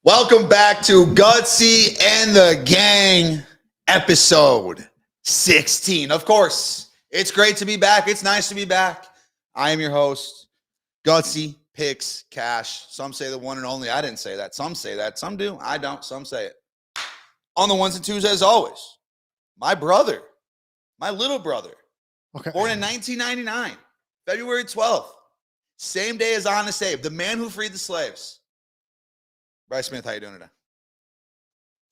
Welcome back to Gutsy and the Gang, episode 16. Of course, it's great to be back. It's nice to be back. I am your host, Gutsy Picks Cash. Some say the one and only. I didn't say that. Some say that. Some do. I don't. Some say it. On the ones and twos, as always, my brother, my little brother, born in 1999, February 12th, same day as On the Save, the man who freed the slaves. Bryce Smith, how you doing today?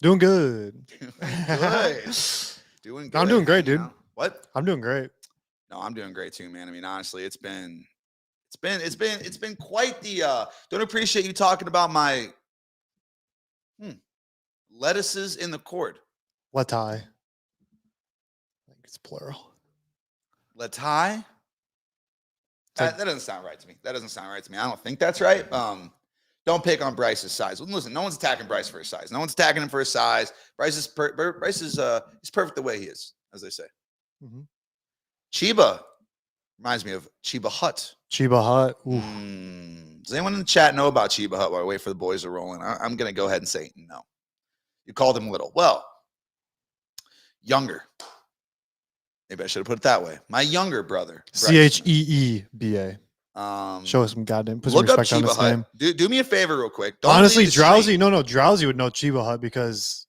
Doing good. Doing good. I'm doing great, dude. What? I'm doing great. No, I'm doing great too, man. I mean, honestly, it's been quite the don't appreciate you talking about my lettuces in the court. Lettuce. I think it's plural. Lettuce? That doesn't sound right to me. That doesn't sound right to me. I don't think that's right. Don't pick on Bryce's size. Listen, no one's attacking Bryce for his size. No one's attacking him for his size. Bryce is he's perfect the way he is, as they say. Mm-hmm. Chiba reminds me of Chiba Hut. Chiba Hut. Does anyone in the chat know about Chiba Hut while I wait for the boys to roll in? I'm going to go ahead and say no. You called him little. Well, younger. Maybe I should have put it that way. My younger brother. Cheeba. Show us some goddamn. Put some respect on this name. Do me a favor real quick. Don't honestly, Drowsy. No, Drowsy would know Chiba Hut because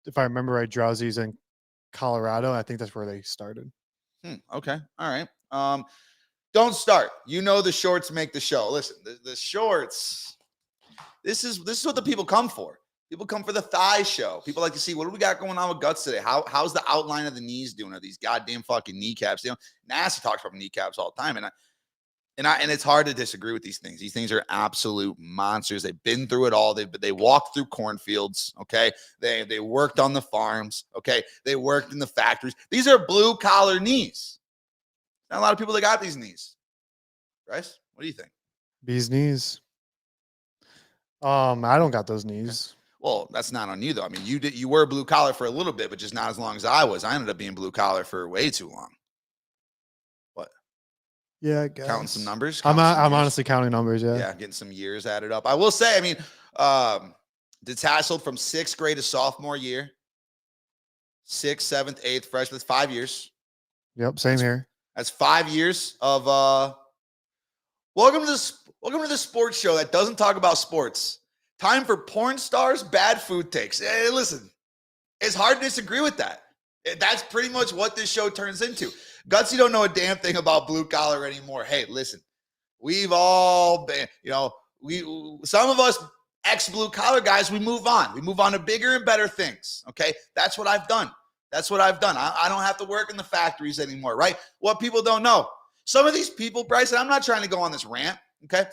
if I remember right, Drowsy's in Colorado. I think that's where they started. Okay. All right. Don't start. You know the shorts make the show. Listen, the shorts. This is what the people come for. People come for the thigh show. People like to see what do we got going on with guts today. How's the outline of the knees doing? Are these goddamn fucking kneecaps? You know, NATTY talks about kneecaps all the time, and it's hard to disagree with these things. These things are absolute monsters. They've been through it all. They walked through cornfields. Okay, they worked on the farms. Okay, they worked in the factories. These are blue collar knees. Not a lot of people that got these knees. Bryce, what do you think? These knees. I don't got those knees. Okay. Well, that's not on you though. I mean, you were blue collar for a little bit, but just not as long as I was. I ended up being blue collar for way too long. What? Yeah, I guess. Counting some numbers. I'm honestly counting numbers. Yeah, getting some years added up. I will say, I mean, detasseled from 6th grade to sophomore year, 6th, 7th, 8th, freshman. That's 5 years. Yep, same here. That's 5 years of welcome to the sports show that doesn't talk about sports. Time for porn stars, bad food takes. Hey, listen, it's hard to disagree with that. That's pretty much what this show turns into. Gutsy don't know a damn thing about blue collar anymore. Hey, listen, we've all been, some of us ex-blue collar guys, we move on. We move on to bigger and better things, okay? That's what I've done. I don't have to work in the factories anymore, right? What people don't know. Some of these people, Bryce, and I'm not trying to go on this rant, okay?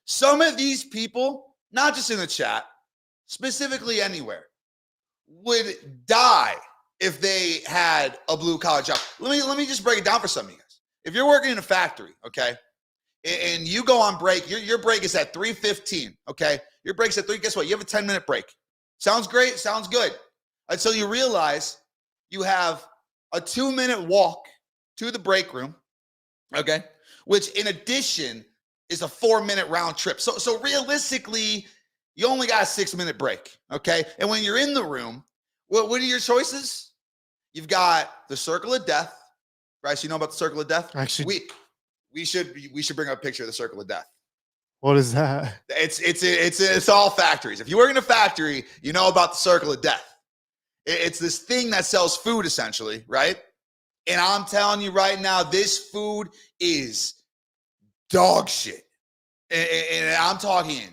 Some of these people, not just in the chat, specifically anywhere, would die if they had a blue collar job. Let me just break it down for some of you guys. If you're working in a factory, okay, and you go on break, your break is at 3:15, okay? Your break's at 3. Guess what? You have a 10-minute break. Sounds great. Sounds good. Until you realize you have a 2-minute walk to the break room, okay, which in addition is a 4-minute round trip. So realistically, you only got a 6-minute break, okay? And when you're in the room, what are your choices? You've got the circle of death. Bryce, you know about the circle of death? Actually, we should bring up a picture of the circle of death. What is that? It's all factories. If you work in a factory, you know about the circle of death. It's this thing that sells food essentially, right? And I'm telling you right now, this food is dog shit. And I'm talking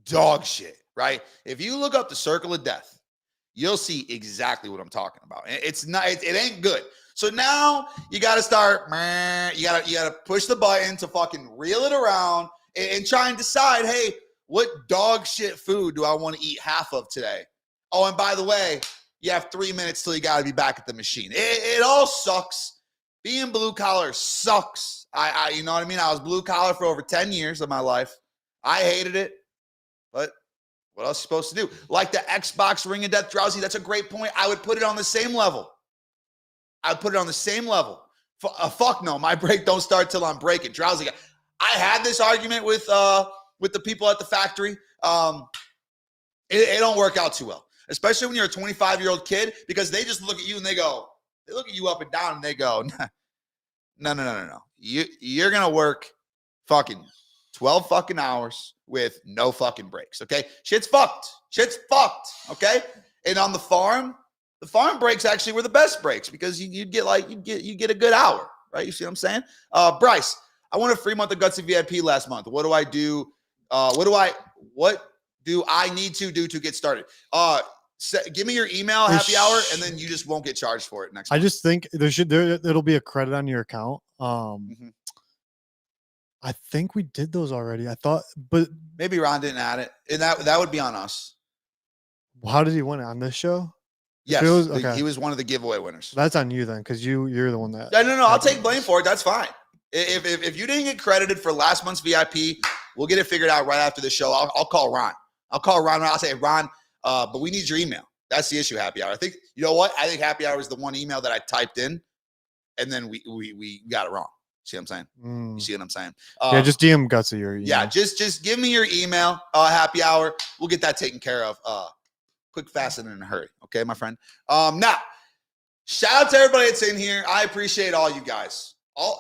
dog shit, right? If you look up the circle of death, you'll see exactly what I'm talking about. It ain't good. So now you got to start, you got to push the button to fucking reel it around and try and decide, hey, what dog shit food do I want to eat half of today? Oh, and by the way, you have 3 minutes till you got to be back at the machine. It all sucks. Being blue collar sucks. I you know what I mean? I was blue collar for over 10 years of my life. I hated it, but what else are you supposed to do? Like the Xbox Ring of Death, Drowsy, that's a great point. I would put it on the same level. Fuck no, my break don't start till I'm breaking. Drowsy, I had this argument with the people at the factory. It don't work out too well, especially when you're a 25-year-old kid, because they just look at you and they look at you up and down and they go, no. You're going to work fucking 12 fucking hours with no fucking breaks. Okay. Shit's fucked. Okay. And on the farm breaks actually were the best breaks because you get a good hour, right? You see what I'm saying? Bryce, I won a free month of Gutsy VIP last month. What do I do? What do I need to do to get started? Give me your email happy hour, and then you just won't get charged for it next month. I just think it'll be a credit on your account. I think we did those already. I thought, but maybe Ron didn't add it, and that would be on us. How did he win it on this show? Yes, okay. He was one of the giveaway winners. That's on you then, because you're the one that. No. I'll take blame for it. That's fine. If you didn't get credited for last month's VIP, we'll get it figured out right after the show. I'll call Ron. I'll say, Ron, but we need your email. That's the issue, happy hour. I think, you know what? I think happy hour is the one email that I typed in, and then we got it wrong. See what I'm saying? You see what I'm saying? Yeah, just DM Gutsy your email. Yeah, just give me your email, happy hour. We'll get that taken care of. Quick, fast, and in a hurry. Okay, my friend. Now, shout out to everybody that's in here. I appreciate all you guys.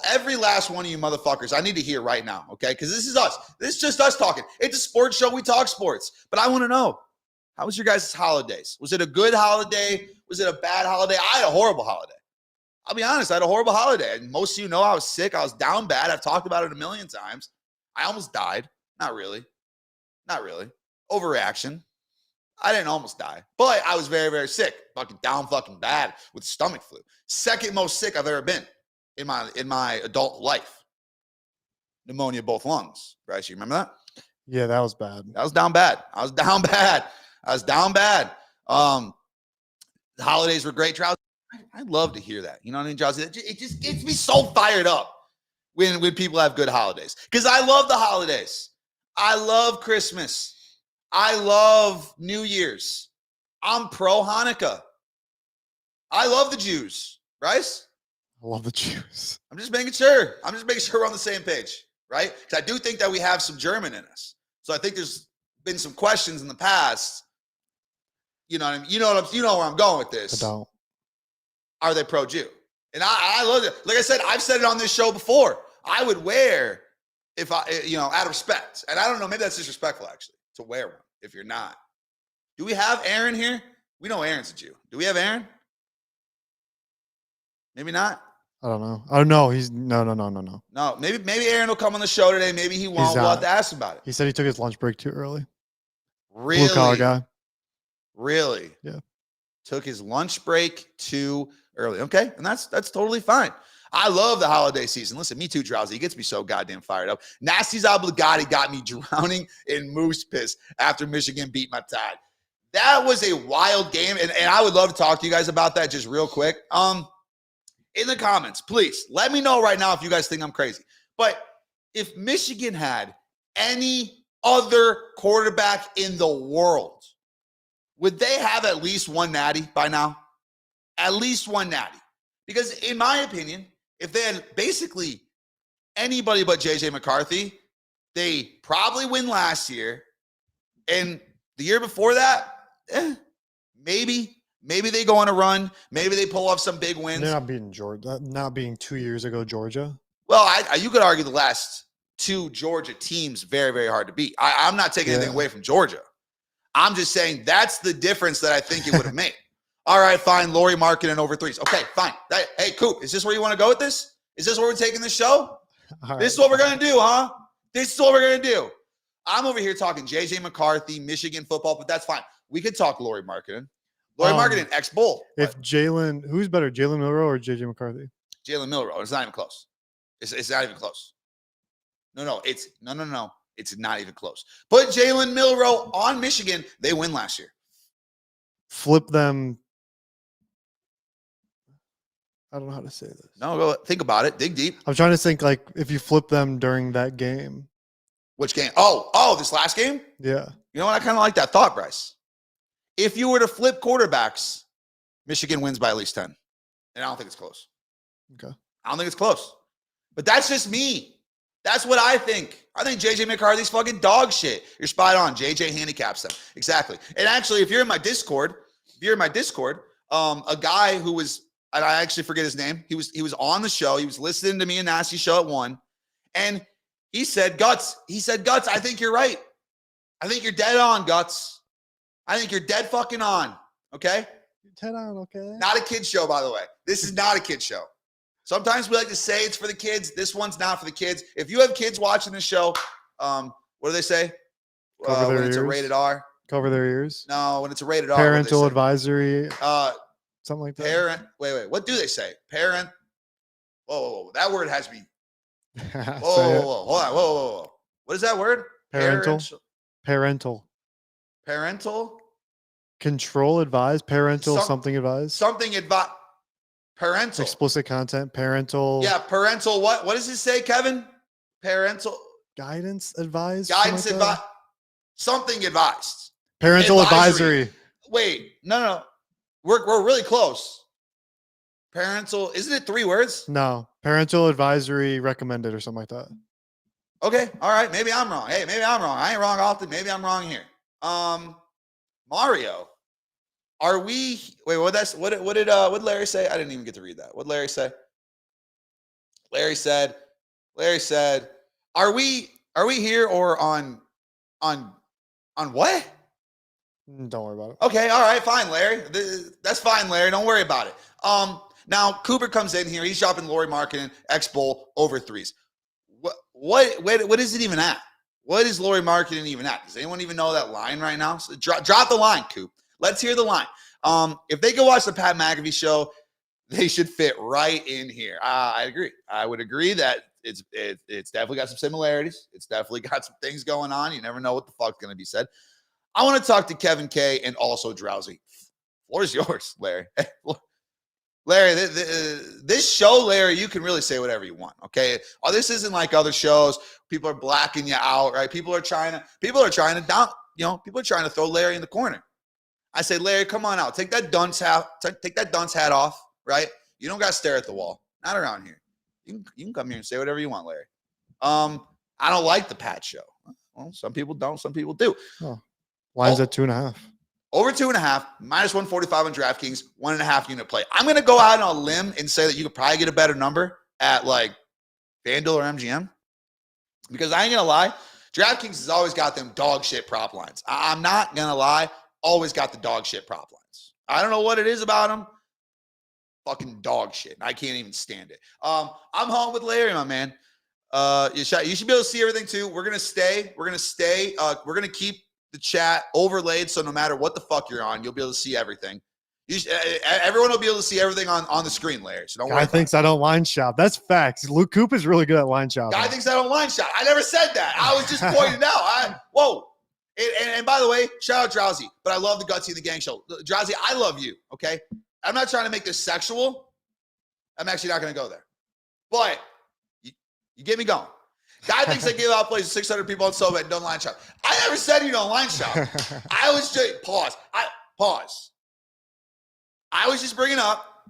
Every last one of you motherfuckers. I need to hear right now, okay? Because this is us. This is just us talking. It's a sports show. We talk sports. But I want to know, how was your guys' holidays? Was it a good holiday? Was it a bad holiday? I had a horrible holiday. I'll be honest. I had a horrible holiday. And most of you know I was sick. I was down bad. I've talked about it a million times. I almost died. Not really. Overreaction. I didn't almost die, but I was very, very sick. Fucking down fucking bad with stomach flu. Second most sick I've ever been in my adult life. Pneumonia, both lungs. Bryce, you remember that? Yeah, that was bad. I was down bad. The holidays were great. Drowsy. I'd love to hear that. You know what I mean, Drowsy? It just gets me so fired up when people have good holidays. Because I love the holidays. I love Christmas. I love New Year's. I'm pro Hanukkah. I love the Jews. Bryce? I love the Jews. I'm just making sure we're on the same page, right? Because I do think that we have some German in us. So I think there's been some questions in the past. You know what I mean? You know where I'm going with this. I don't. Are they pro-Jew? And I love it. Like I said, I've said it on this show before. I would wear, if I, out of respect. And I don't know, maybe that's disrespectful actually, to wear one if you're not. Do we have Aaron here? We know Aaron's a Jew. Do we have Aaron? Maybe not. I don't know. Oh no, he's no. No, maybe Aaron will come on the show today. Maybe he won't. We'll have to ask him about it. He said he took his lunch break too early. Really? Blue collar guy. Really? Yeah. Took his lunch break too early. Okay, and that's totally fine. I love the holiday season. Listen, me too, Drowsy. He gets me so goddamn fired up. Nasty's Obligati got me drowning in moose piss after Michigan beat my Tide. That was a wild game, and I would love to talk to you guys about that just real quick. In the comments, please let me know right now if you guys think I'm crazy. But if Michigan had any other quarterback in the world, would they have at least one natty by now? At least one natty. Because in my opinion, if they had basically anybody but J.J. McCarthy, they probably win last year. And the year before that, maybe they go on a run. Maybe they pull off some big wins. They're not beating Georgia. Not being 2 years ago, Georgia. Well, you could argue the last two Georgia teams very, very hard to beat. I'm not taking anything away from Georgia. I'm just saying that's the difference that I think it would have made. All right, fine. Laurie Markkinen over threes. Okay, fine. Hey, Coop, is this where you want to go with this? Is this where we're taking this show? This is what we're going to do, huh? This is what we're going to do. I'm over here talking J.J. McCarthy, Michigan football, but that's fine. We could talk Laurie Markkinen. Laurie Markkinen, ex-Bull. If Jalen, who's better, Jalen Milroe or J.J. McCarthy? Jalen Milroe. It's not even close. It's not even close. No. It's not even close. Put Jalen Milroe on Michigan. They win last year. Flip them. I don't know how to say this. No, go think about it. Dig deep. I'm trying to think like if you flip them during that game. Which game? Oh, this last game? Yeah. You know what? I kind of like that thought, Bryce. If you were to flip quarterbacks, Michigan wins by at least 10. And I don't think it's close. Okay. I don't think it's close. But that's just me. That's what I think. I think JJ McCarthy's fucking dog shit. You're spot on. JJ handicaps them. Exactly. And actually, if you're in my Discord, a guy who was, and I actually forget his name. He was on the show. He was listening to me and Nasty show at 1. And he said, Guts, I think you're right. I think you're dead on, Guts. I think you're dead fucking on. Okay? You're dead on, okay? Not a kid show, by the way. This is not a kid show. Sometimes we like to say it's for the kids. This one's not for the kids. If you have kids watching this show, what do they say? When it's a rated R? Cover their ears? No, when it's a rated R. Parental advisory. Something like that. Wait. What do they say? Parent. Whoa. That word has me. Whoa. Hold on. Whoa. What is that word? Parental. Control advise. Parental something advise. Parental. Explicit content. Parental. Yeah, parental. What does it say, Kevin? Parental. Guidance advised. Guidance advised. Something advised. Parental advisory. Wait, no. We're really close. Parental. Isn't it 3 words? No. Parental advisory recommended or something like that. Okay. All right. Maybe I'm wrong. Hey, maybe I'm wrong. I ain't wrong often. Maybe I'm wrong here. Mario. Are we? Wait. What did Larry say? I didn't even get to read that. What did Larry say? Larry said. Are we here or on what? Don't worry about it. Okay. All right. Fine, Larry. That's fine, Larry. Don't worry about it. Now Cooper comes in here. He's shopping Lori Markkinen X Bowl over 3s. What is it even at? What is Lori Markkinen even at? Does anyone even know that line right now? So drop the line, Coop. Let's hear the line. If they go watch the Pat McAfee show, they should fit right in here. I agree. I would agree that it's definitely got some similarities. It's definitely got some things going on. You never know what the fuck's going to be said. I want to talk to Kevin K and also Drowsy. Floor is yours, Larry. Larry, this show, Larry, you can really say whatever you want, okay? This isn't like other shows. People are blacking you out, right? People are trying to throw Larry in the corner. I say, Larry, come on out. Take that dunce hat off, right? You don't got to stare at the wall. Not around here. You can come here and say whatever you want, Larry. I don't like the Pat show. Well, some people don't. Some people do. Oh, line's at 2.5. Over 2.5, minus 145 on DraftKings, 1.5 unit play. I'm going to go out on a limb and say that you could probably get a better number at like FanDuel or MGM. Because I ain't going to lie, DraftKings has always got them dog shit prop lines. I'm not going to lie, always got the dog shit prop lines. I don't know what it is about them. Fucking dog shit. I can't even stand it. I'm home with Larry, my man. You should be able to see everything too. We're going to stay. We're going to keep the chat overlaid, so no matter what the fuck you're on, you'll be able to see everything. Everyone will be able to see everything on the screen, Larry. So don't worry. Guy thinks I don't line shop. That's facts. Luke Coop is really good at line shop. Guy thinks I don't line shop. I never said that. I was just pointing out. And by the way, shout out Drowsy, but I love the Gutsy and the Gang show. Drowsy, I love you. Okay, I'm not trying to make this sexual. I'm actually not going to go there, but you get me going. Guy thinks I give out plays to 600 people on SoBet and don't line shop. I never said you don't line shop. I was just pause. I was just bringing up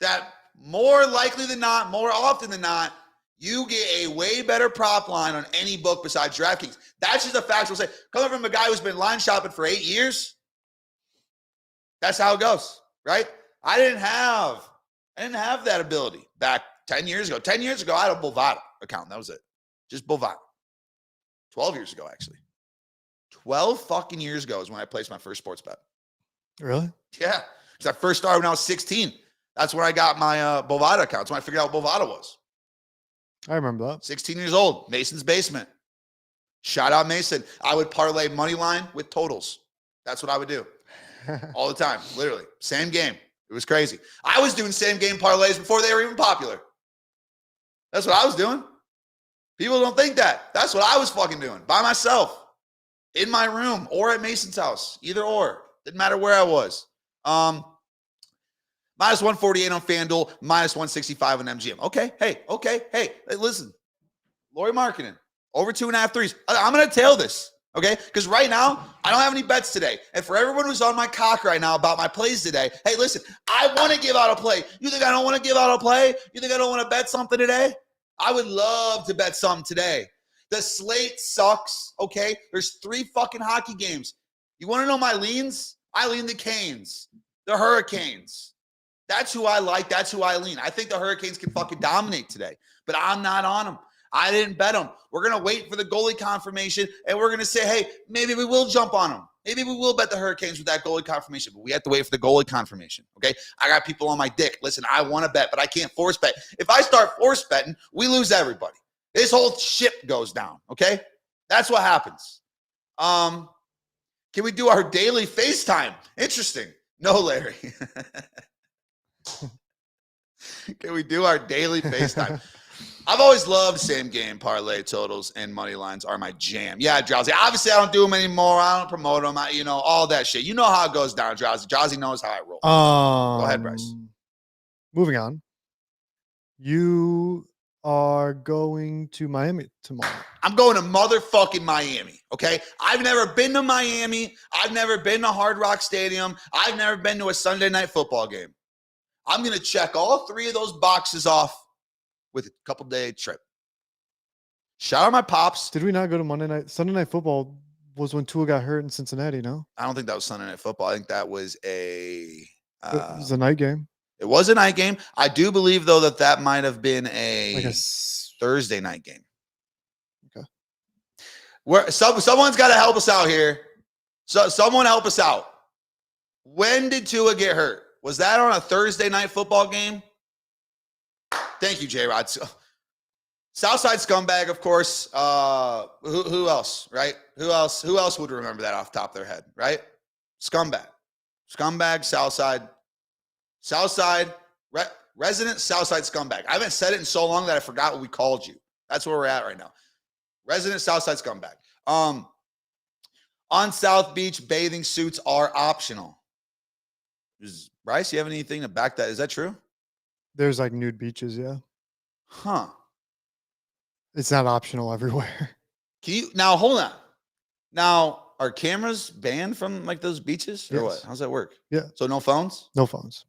that more likely than not, more often than not, you get a way better prop line on any book besides DraftKings. That's just a factual say. Coming from a guy who's been line shopping for 8 years, that's how it goes, right? I didn't have that ability back 10 years ago. 10 years ago, I had a Bovada account. That was it. Just Bovada. 12 years ago, actually. 12 fucking years ago is when I placed my first sports bet. Really? Yeah. Because I first started when I was 16. That's when I got my Bovada account. That's when I figured out what Bovada was. I remember that. 16 years old. Mason's Basement. Shout out Mason. I would parlay money line with totals. That's what I would do. All the time. Literally. Same game. It was crazy. I was doing same game parlays before they were even popular. That's what I was doing. People don't think that. That's what I was fucking doing. By myself. In my room. Or at Mason's house. Either or. Didn't matter where I was. Minus 148 on FanDuel. Minus 165 on MGM. Okay. Hey, listen. Lori Markkinen. Over 2.5 threes. I'm going to tail this. Okay? Because right now, I don't have any bets today. And for everyone who's on my cock right now about my plays today, hey, listen, I want to give out a play. You think I don't want to give out a play? You think I don't want to bet something today? I would love to bet something today. The slate sucks, okay? There's 3 fucking hockey games. You want to know my leans? I lean the Canes, the Hurricanes. That's who I like. That's who I lean. I think the Hurricanes can fucking dominate today, but I'm not on them. I didn't bet them. We're going to wait for the goalie confirmation, and we're going to say, hey, maybe we will jump on them. Maybe we will bet the Hurricanes with that goalie confirmation, but we have to wait for the goalie confirmation, okay? I got people on my dick. Listen, I want to bet, but I can't force bet. If I start force betting, we lose everybody. This whole ship goes down, okay? That's what happens. Can we do our daily FaceTime? Interesting. No, Larry. Can we do our daily FaceTime? I've always loved same game parlay totals and money lines are my jam. Yeah, Drowsy. Obviously, I don't do them anymore. I don't promote them. All that shit. You know how it goes down, Drowsy. Drowsy knows how I roll. Go ahead, Bryce. Moving on. You are going to Miami tomorrow. I'm going to motherfucking Miami, okay? I've never been to Miami. I've never been to Hard Rock Stadium. I've never been to a Sunday night football game. I'm going to check all 3 of those boxes off with a couple-day trip. Shout out my pops. Did we not go to Monday night? Sunday night football was when Tua got hurt in Cincinnati, no? I don't think that was Sunday night football. I think that was it was a night game. It was a night game. I do believe, though, that might have been a Thursday night game. Okay. Someone's got to help us out here. So someone help us out. When did Tua get hurt? Was that on a Thursday night football game? Thank you, J-Rod. Southside scumbag, of course. Who else, right? Who else would remember that off the top of their head, right? Scumbag, Southside, resident Southside scumbag. I haven't said it in so long that I forgot what we called you. That's where we're at right now. Resident Southside scumbag. On South Beach, bathing suits are optional. Bryce, you have anything to back that? Is that true? There's like nude beaches, yeah. Huh. It's not optional everywhere. Can you now hold on? Now, are cameras banned from like those beaches or what? How's that work? Yeah. So no phones? No phones.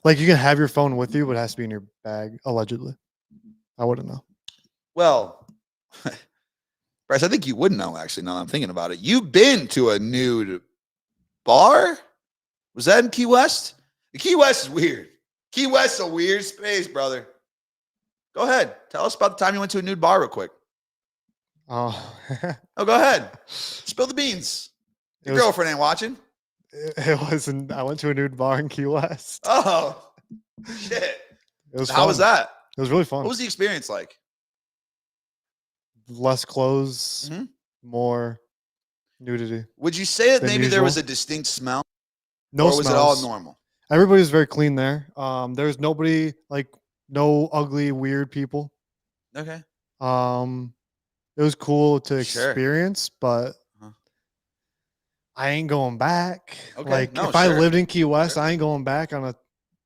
Like you can have your phone with you, but it has to be in your bag, allegedly. I wouldn't know. Well, Bryce, I think you would know actually, now that I'm thinking about it. You've been to a nude bar? Was that in Key West? The Key West is weird. Key West is a weird space, brother. Go ahead. Tell us about the time you went to a nude bar real quick. Oh, go ahead. Spill the beans. Your girlfriend ain't watching. It wasn't. I went to a nude bar in Key West. Oh, shit. How was that? It was really fun. What was the experience like? Less clothes, more nudity. Would you say that maybe there was a distinct smell? No, or was it all normal? Everybody was very clean there. There's nobody like no ugly, weird people. Okay. It was cool to experience, but I ain't going back. Okay. Like if I lived in Key West, I ain't going back on a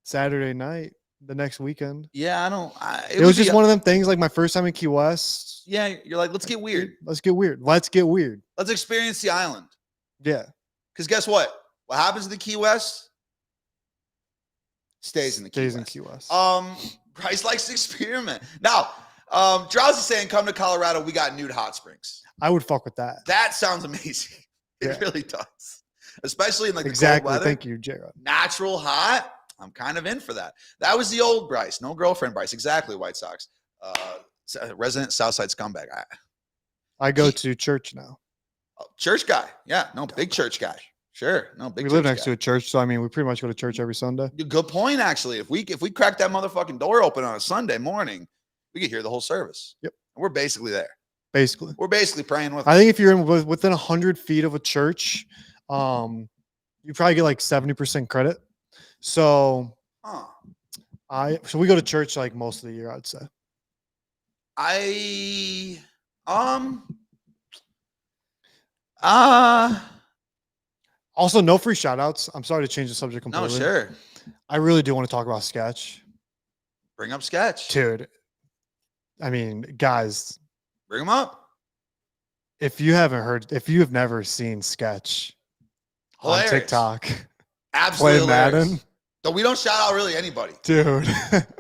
Saturday night the next weekend. Yeah, I don't. It was just one of them things. Like my first time in Key West. Yeah, you're like, let's get weird. Let's get weird. Let's get weird. Let's experience the island. Yeah. Because guess what? What happens in the Key West stays in the Key West. In Key West. Bryce likes to experiment. Now, Drowsy saying, come to Colorado. We got nude hot springs. I would fuck with that. That sounds amazing. It really does. Especially in like the cold weather. Thank you, J-Rod. Natural hot. I'm kind of in for that. That was the old Bryce. No girlfriend Bryce. Exactly, White Sox. Resident Southside scumbag. I go to church now. Church guy. Yeah. No, big church guy. Sure. No, big. We live next to a church, so I mean, we pretty much go to church every Sunday. Good point, actually. If we crack that motherfucking door open on a Sunday morning, we could hear the whole service. Yep. And we're basically there. We're basically praying with. I think if you're within 100 feet of a church, you probably get like 70% credit. So, so we go to church like most of the year, I'd say. Also, no free shout outs. I'm sorry to change the subject completely. No, sure. I really do want to talk about Sketch. Bring up Sketch. Dude. I mean, guys. Bring him up. If you have never seen Sketch on TikTok, absolutely play Madden. So we don't shout out really anybody. Dude.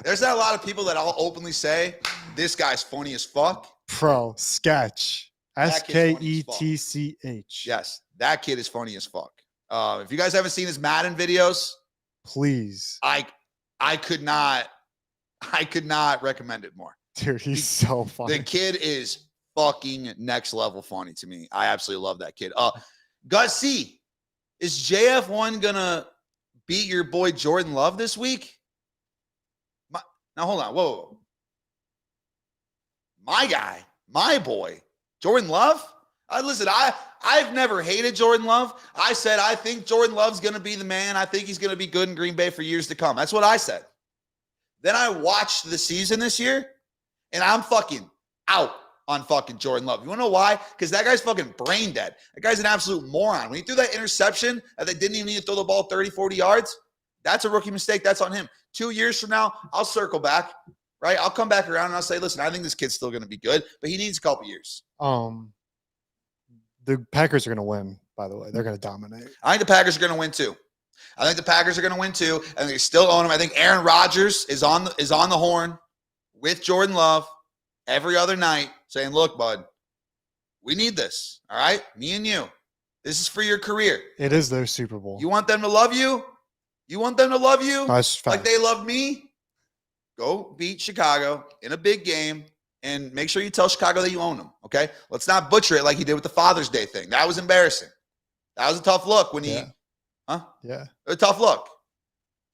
There's not a lot of people that I'll openly say, this guy's funny as fuck. Pro. Sketch. SKETCH. Yes, that kid is funny as fuck. If you guys haven't seen his Madden videos, please. I could not recommend it more. Dude, he's so funny. The kid is fucking next level funny to me. I absolutely love that kid. Gutsy, is JF1 gonna beat your boy Jordan Love this week? Now hold on. Whoa. My guy, my boy, Jordan Love? Listen, I've never hated Jordan Love. I said I think Jordan Love's going to be the man. I think he's going to be good in Green Bay for years to come. That's what I said. Then I watched the season this year, and I'm fucking out on fucking Jordan Love. You want to know why? Because that guy's fucking brain dead. That guy's an absolute moron. When he threw that interception that they didn't even need to throw the ball 30, 40 yards, that's a rookie mistake. That's on him. 2 years from now, I'll circle back, right? I'll come back around and I'll say, listen, I think this kid's still going to be good, but he needs a couple years. The Packers are going to win, by the way. They're going to dominate. I think the Packers are going to win too. And they still own him. I think Aaron Rodgers is on the horn with Jordan Love every other night saying, look, bud, we need this. All right? Me and you. This is for your career. It is their Super Bowl. You want them to love you? You want them to love you like they love me? Go beat Chicago in a big game. And make sure you tell Chicago that you own them, okay? Let's not butcher it like he did with the Father's Day thing. That was embarrassing. That was a tough look when Yeah. A tough look.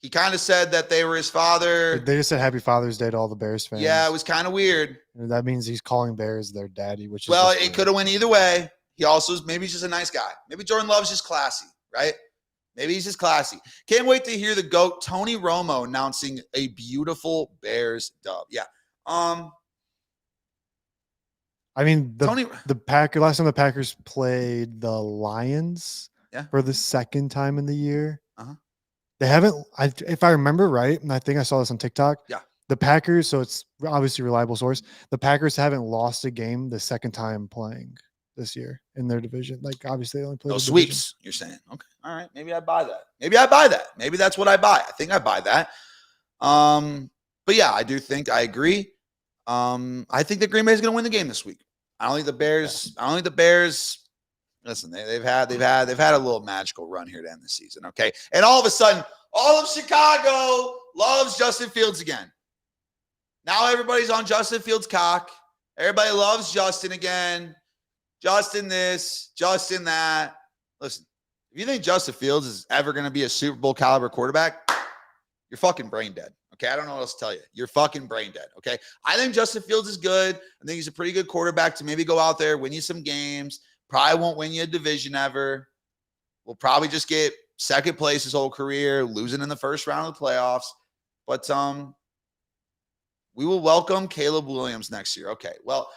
He kind of said that they were his father. They just said Happy Father's Day to all the Bears fans. Yeah, it was kind of weird. And that means he's calling Bears their daddy, which is it could have went either way. He also is maybe he's just a nice guy. Maybe Jordan Love's just classy, right? Maybe he's just classy. Can't wait to hear the GOAT Tony Romo announcing a beautiful Bears dub. Yeah. I mean, last time the Packers played the Lions for the second time in the year. They haven't, if I remember right, and I think I saw this on TikTok. Yeah. The Packers, so it's obviously a reliable source. The Packers haven't lost a game the second time playing this year in their division. Like, obviously, they only played sweeps, you're saying. Okay. All right. Maybe I buy that. Maybe that's what I buy. I think I buy that. But yeah, I agree. I think that Green Bay is going to win the game this week. I don't think the Bears. Listen, they've had a little magical run here to end the season. Okay, and all of a sudden, all of Chicago loves Justin Fields again. Now everybody's on Justin Fields' cock. Everybody loves Justin again. Justin this, Justin that. Listen, if you think Justin Fields is ever going to be a Super Bowl caliber quarterback, you're fucking brain dead. Okay, I don't know what else to tell you. You're fucking brain dead, okay? I think Justin Fields is good. I think he's a pretty good quarterback to maybe go out there, win you some games. Probably won't win you a division ever. We'll probably just get second place his whole career, losing in the first round of the playoffs. But we will welcome Caleb Williams next year. Okay, well,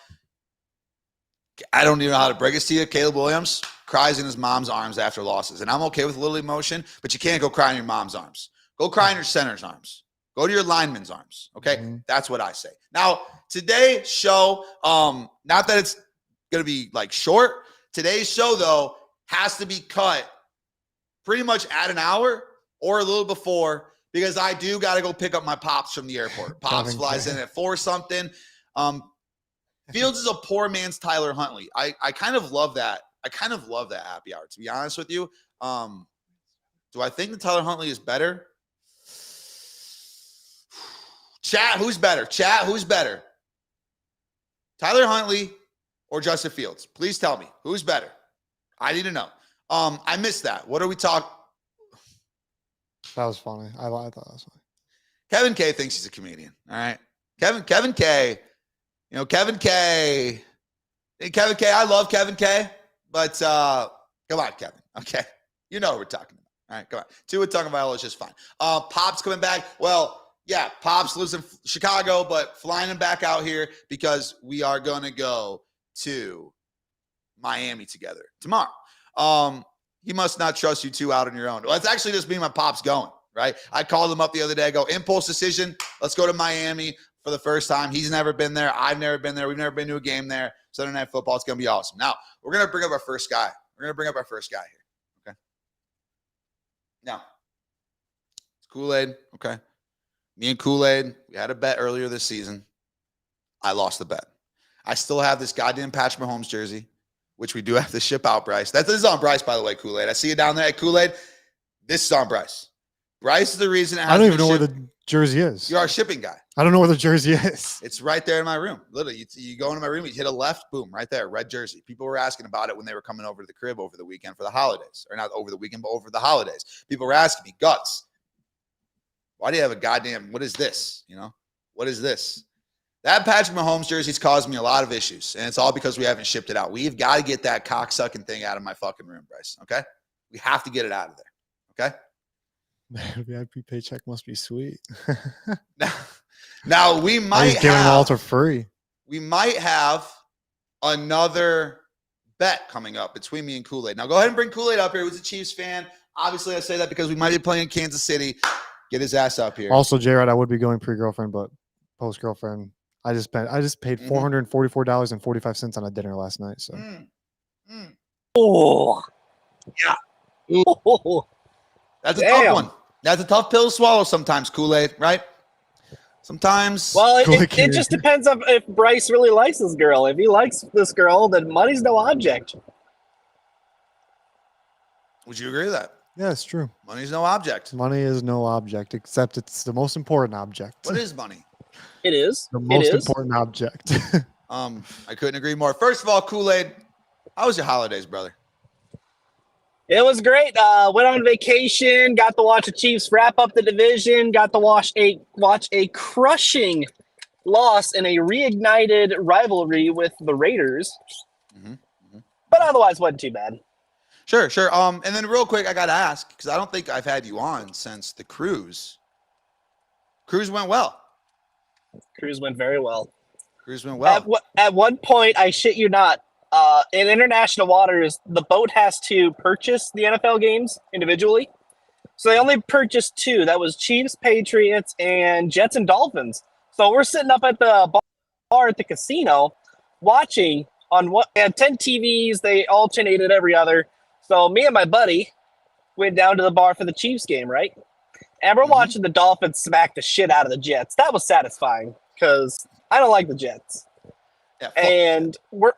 I don't even know how to break it to you. Caleb Williams cries in his mom's arms after losses. And I'm okay with a little emotion, but you can't go cry in your mom's arms. Go cry in your center's arms. Go to your lineman's arms, okay? Mm-hmm. That's what I say. Now, today's show, not that it's going to be, like, short. Today's show, though, has to be cut pretty much at an hour or a little before because I do got to go pick up my Pops from the airport. Pops flies in at 4 something. Fields is a poor man's Tyler Huntley. I kind of love that. I kind of love that happy hour, to be honest with you. Do I think that Tyler Huntley is better? Chat, who's better? Tyler Huntley or Justin Fields? Please tell me. Who's better? I need to know. I missed that. What are we talking? That was funny. I thought that was funny. Kevin K thinks he's a comedian. All right. Kevin K. Kevin K. I love Kevin K. But come on, Kevin. Okay. You know what we're talking about. All right, come on. Tua Tagovailoa is just fine. Pop's coming back. Well, yeah, Pops lives in Chicago, but flying him back out here because we are going to go to Miami together tomorrow. He must not trust you two out on your own. Well, it's actually just me and my Pops going, right? I called him up the other day. I go, impulse decision. Let's go to Miami for the first time. He's never been there. I've never been there. We've never been to a game there. Sunday Night Football. It's going to be awesome. Now, we're going to bring up our first guy. Here. Okay? Now, Kool-Aid. Okay. Me and Kool-Aid, we had a bet earlier this season. I lost the bet. I still have this goddamn Patrick Mahomes jersey, which we do have to ship out, Bryce. This is on Bryce, by the way, Kool-Aid. I see you down there at Kool-Aid. This is on Bryce. Bryce is the reason it has I don't even know where the jersey is. You're our shipping guy. I don't know where the jersey is. It's right there in my room. Literally, you go into my room, you hit a left, boom, right there, red jersey. People were asking about it when they were coming over to the crib over the weekend for the holidays. Or not over the weekend, but over the holidays. People were asking me, Guts, why do you have a goddamn, what is this? You know, what is this? That Patrick Mahomes jersey's caused me a lot of issues, and it's all because we haven't shipped it out. We've got to get that cocksucking thing out of my fucking room, Bryce, okay? We have to get it out of there, okay? Man, VIP paycheck must be sweet. now we might giving it all for free. We might have another bet coming up between me and Kool-Aid. Now go ahead and bring Kool-Aid up here. Who's a Chiefs fan? Obviously, I say that because we might be playing Kansas City. Get his ass up here. Also, J-Rod, I would be going pre-girlfriend, but post-girlfriend. I just paid $444.45 on a dinner last night. So. Oh, yeah. Oh. That's a tough one. That's a tough pill to swallow sometimes, Kool-Aid, right? Sometimes. Well, it just depends on if Bryce really likes this girl. If he likes this girl, then money's no object. Would you agree with that? Yeah, it's true. Money's no object. Money is no object, except it's the most important object. What is money? It is. The most important object. I couldn't agree more. First of all, Kool-Aid, how was your holidays, brother? It was great. Went on vacation. Got to watch the Chiefs wrap up the division. Got to watch a crushing loss in a reignited rivalry with the Raiders. But otherwise, wasn't too bad. Sure. And then real quick, I got to ask, because I don't think I've had you on since the cruise. Cruise went well. Cruise went very well. Cruise went well. At one point, I shit you not, in international waters, the boat has to purchase the NFL games individually. So they only purchased 2. That was Chiefs, Patriots, and Jets and Dolphins. So we're sitting up at the bar at the casino watching on what they had 10 TVs. They alternated every other. So me and my buddy went down to the bar for the Chiefs game, right? And we're watching the Dolphins smack the shit out of the Jets. That was satisfying because I don't like the Jets. Yeah, and we're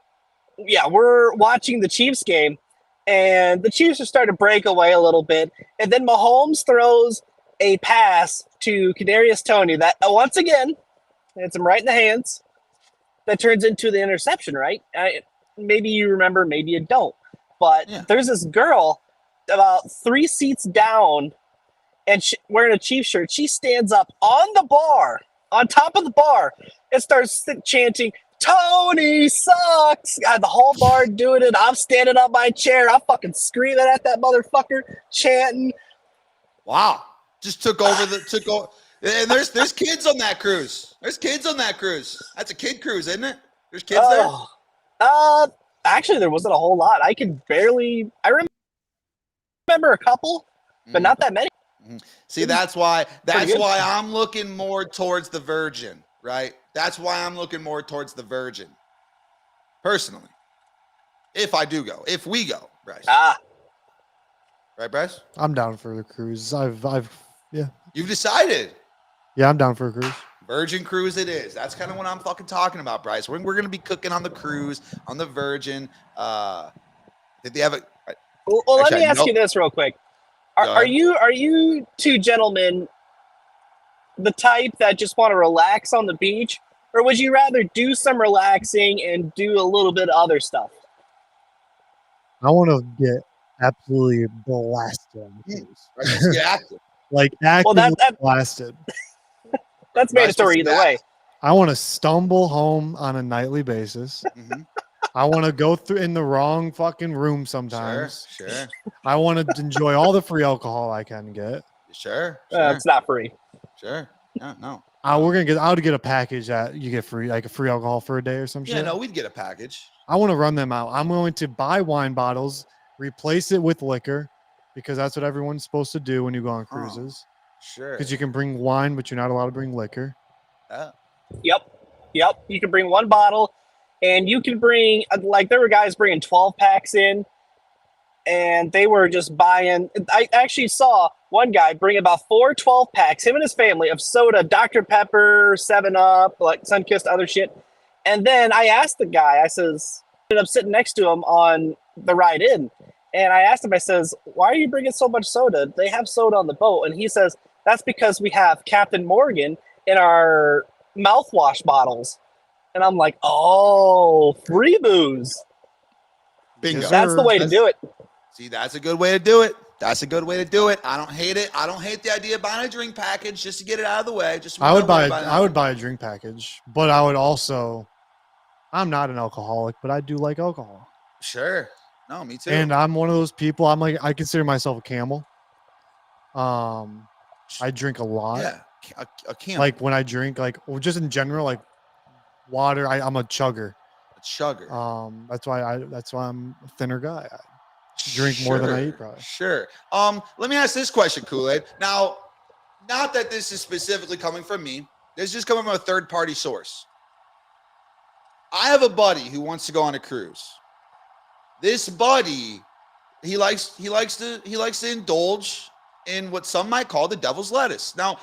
watching the Chiefs game, and the Chiefs are starting to break away a little bit. And then Mahomes throws a pass to Kadarius Toney that, once again, hits him right in the hands. That turns into the interception, right? Maybe you remember, maybe you don't. But there's this girl about 3 seats down, and wearing a Chiefs shirt. She stands up on the bar, on top of the bar, and starts chanting, "Tony sucks!" God, the whole bar doing it. I'm standing up my chair. I'm fucking screaming at that motherfucker, chanting. Wow. Just took over. And there's kids on that cruise. There's kids on that cruise. That's a kid cruise, isn't it? There's kids there? Actually, there wasn't a whole lot. I remember a couple, but not that many. See, that's why I'm looking more towards the Virgin, right? That's why I'm looking more towards the Virgin. Personally. If I do go. If we go, Bryce. Right, Bryce? I'm down for the cruise. Yeah. You've decided. Yeah, I'm down for a cruise. Virgin cruise it is. That's kind of what I'm fucking talking about, Bryce. We're going to be cooking on the cruise, on the Virgin. Did they have a... Well, let me ask you this real quick. Are you 2 gentlemen the type that just want to relax on the beach, or would you rather do some relaxing and do a little bit of other stuff? I want to get absolutely blasted on the cruise. Active. Like actively blasted. That's mandatory either way. I want to stumble home on a nightly basis. I want to go through in the wrong fucking room sometimes. Sure. I want to enjoy all the free alcohol I can get. Sure. It's not free. Sure. No. I would get a package that you get free, like a free alcohol for a day or some shit. Yeah, no, we'd get a package. I want to run them out. I'm going to buy wine bottles, replace it with liquor, because that's what everyone's supposed to do when you go on cruises. Sure. Because you can bring wine, but you're not allowed to bring liquor. Yep. You can bring 1 bottle, and you can bring, like, there were guys bringing 12 packs in. and they were just buying. I actually saw one guy bring about 4 12-packs, him and his family, of soda, Dr. Pepper, 7-Up, like Sunkist, other shit. And then I asked the guy, I says, ended up sitting next to him on the ride in. And I asked him, I says, why are you bringing so much soda? They have soda on the boat. And he says, that's because we have Captain Morgan in our mouthwash bottles. And I'm like, oh, free booze. Bingo. That's the way to do it. See, that's a good way to do it. That's a good way to do it. I don't hate it. I don't hate the idea of buying a drink package just to get it out of the way. I would buy a drink package, but I would also. I'm not an alcoholic, but I do like alcohol. Sure. No, me too. And I'm one of those people. I consider myself a camel. I drink a lot. Yeah, a camel. Like when I drink, just in general, like water. I'm a chugger. A chugger. That's why I'm a thinner guy. I drink more than I eat, probably. Sure. Let me ask this question, Kool-Aid. Now, not that this is specifically coming from me. This is just coming from a third-party source. I have a buddy who wants to go on a cruise. This buddy, he likes to indulge in what some might call the devil's lettuce. Now,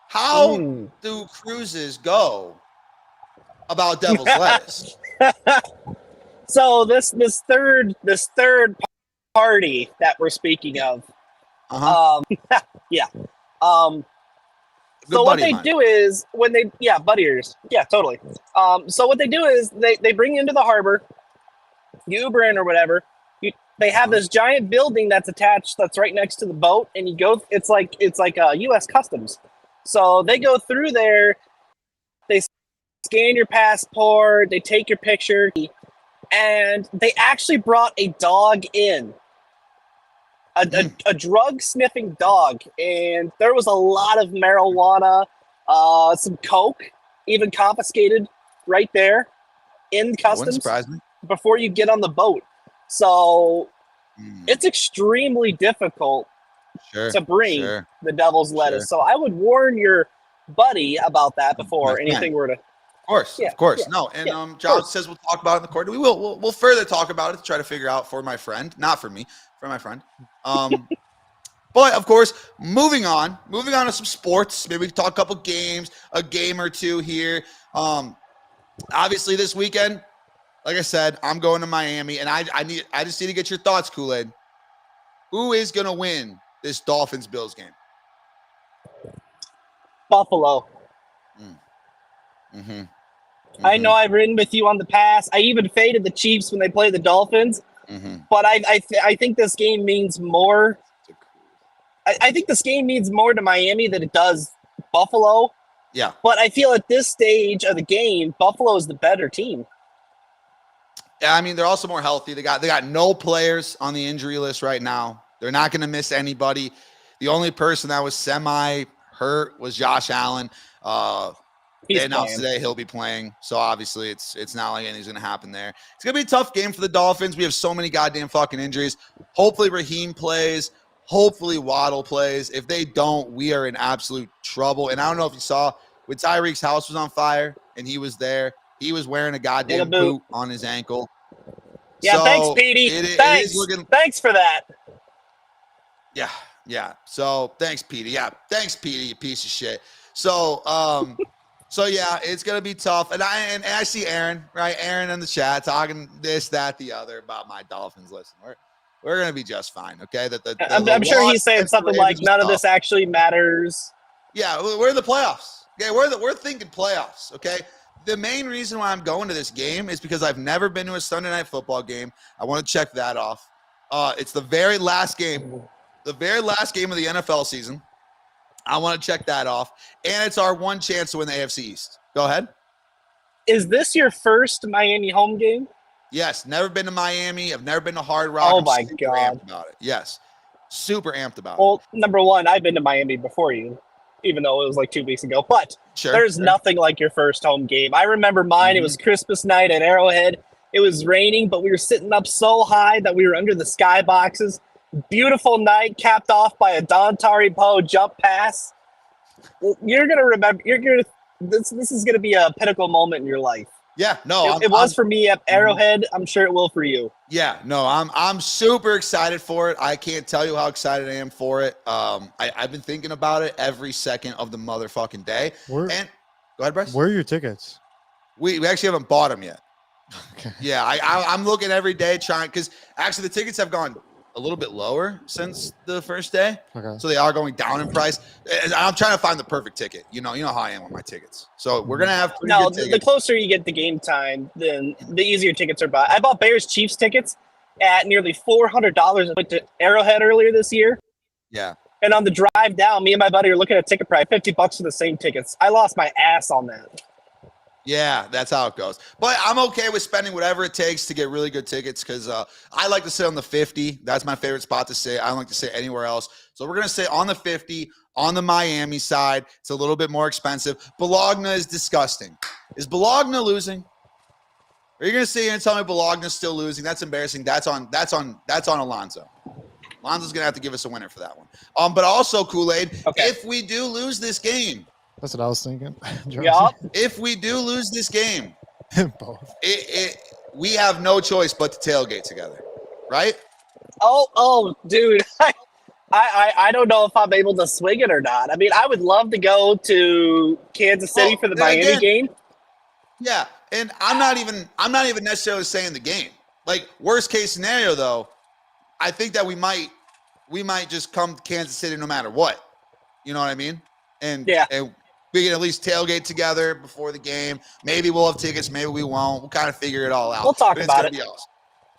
how do cruises go about devil's lettuce? So this third party that we're speaking of, yeah. So what they do is when they, buddy ears, totally. So what they do is they bring you into the harbor, you Uber in or whatever. They have this giant building that's attached, that's right next to the boat, and you go. It's like U.S. Customs. So they go through there, they scan your passport, they take your picture, and they actually brought a dog in. A drug sniffing dog, and there was a lot of marijuana, some coke, even confiscated right there in customs. Wouldn't surprise me. Before you get on the boat. So it's extremely difficult to bring the devil's lettuce. So I would warn your buddy about that before anything were to. Of course. No, and John says we'll talk about it in the court. We will. We'll further talk about it to try to figure out for my friend, not for me, for my friend. But of course, moving on to some sports. Maybe we can talk a couple games, a game or two here. Obviously this weekend, like I said, I'm going to Miami, and I just need to get your thoughts, Kool-Aid. Who is going to win this Dolphins-Bills game? Buffalo. I know I've ridden with you on the past. I even faded the Chiefs when they played the Dolphins. But I think this game means more. I think this game means more to Miami than it does Buffalo. Yeah. But I feel at this stage of the game, Buffalo is the better team. Yeah, I mean, they're also more healthy. They got no players on the injury list right now. They're not going to miss anybody. The only person that was semi-hurt was Josh Allen. They announced today he'll be playing. So obviously it's not like anything's going to happen there. It's going to be a tough game for the Dolphins. We have so many goddamn fucking injuries. Hopefully Raheem plays. Hopefully Waddle plays. If they don't, we are in absolute trouble. And I don't know if you saw, when Tyreek's house was on fire and he was there, he was wearing a goddamn boot on his ankle. Yeah, so thanks, Petey. Thanks for that. Yeah. So thanks, Petey. Yeah, thanks, Petey, you piece of shit. So, yeah, it's gonna be tough. And I see Aaron, right? Aaron in the chat talking this, that, the other about my Dolphins. Listen, we're gonna be just fine, okay? I'm sure he's saying something like none of this actually matters. Yeah, we're in the playoffs. Okay, we're thinking playoffs. Okay. The main reason why I'm going to this game is because I've never been to a Sunday night football game. I want to check that off. It's the very last game of the NFL season. I want to check that off. And it's our one chance to win the AFC East. Go ahead. Is this your first Miami home game? Yes. Never been to Miami. I've never been to Hard Rock. Oh, my God. Amped about it. Yes. Super amped about it. Well, number one, I've been to Miami before you, even though it was like 2 weeks ago. But there's nothing like your first home game. I remember mine. It was Christmas night at Arrowhead. It was raining, but we were sitting up so high that we were under the sky boxes. Beautiful night, capped off by a Dontari Poe jump pass. You're gonna remember. This is gonna be a pinnacle moment in your life. Yeah, no, it was for me at Arrowhead. I'm sure it will for you. Yeah, no, I'm super excited for it. I can't tell you how excited I am for it. I've been thinking about it every second of the motherfucking day. Go ahead, Bryce. Where are your tickets? We actually haven't bought them yet. Okay. Yeah, I'm looking every day trying, because actually the tickets have gone a little bit lower since the first day. Okay. So they are going down in price. I'm trying to find the perfect ticket. You know how I am with my tickets. So we're gonna have good tickets. The closer you get to game time, then the easier tickets are bought. I bought Bears Chiefs tickets at nearly $400. I went to Arrowhead earlier this year. Yeah. And on the drive down, me and my buddy are looking at ticket price, $50 for the same tickets. I lost my ass on that. Yeah, that's how it goes. But I'm okay with spending whatever it takes to get really good tickets, because I like to sit on the 50. That's my favorite spot to sit. I don't like to sit anywhere else. So we're going to sit on the 50 on the Miami side. It's a little bit more expensive. Bologna is disgusting. Is Bologna losing? Are you going to sit here and tell me Bologna's still losing? That's embarrassing. That's on Alonzo. Alonzo's going to have to give us a winner for that one. But also, Kool-Aid, if we do lose this game, that's what I was thinking. Yep. If we do lose this game, both. We have no choice but to tailgate together, right? Oh, dude. I don't know if I'm able to swing it or not. I mean, I would love to go to Kansas City for the Miami game. Yeah, and I'm not even necessarily saying the game. Like, worst case scenario though, I think that we might just come to Kansas City no matter what. You know what I mean? And we can at least tailgate together before the game. Maybe we'll have tickets, maybe we won't. We'll kind of figure it all out. We'll talk about it. Awesome.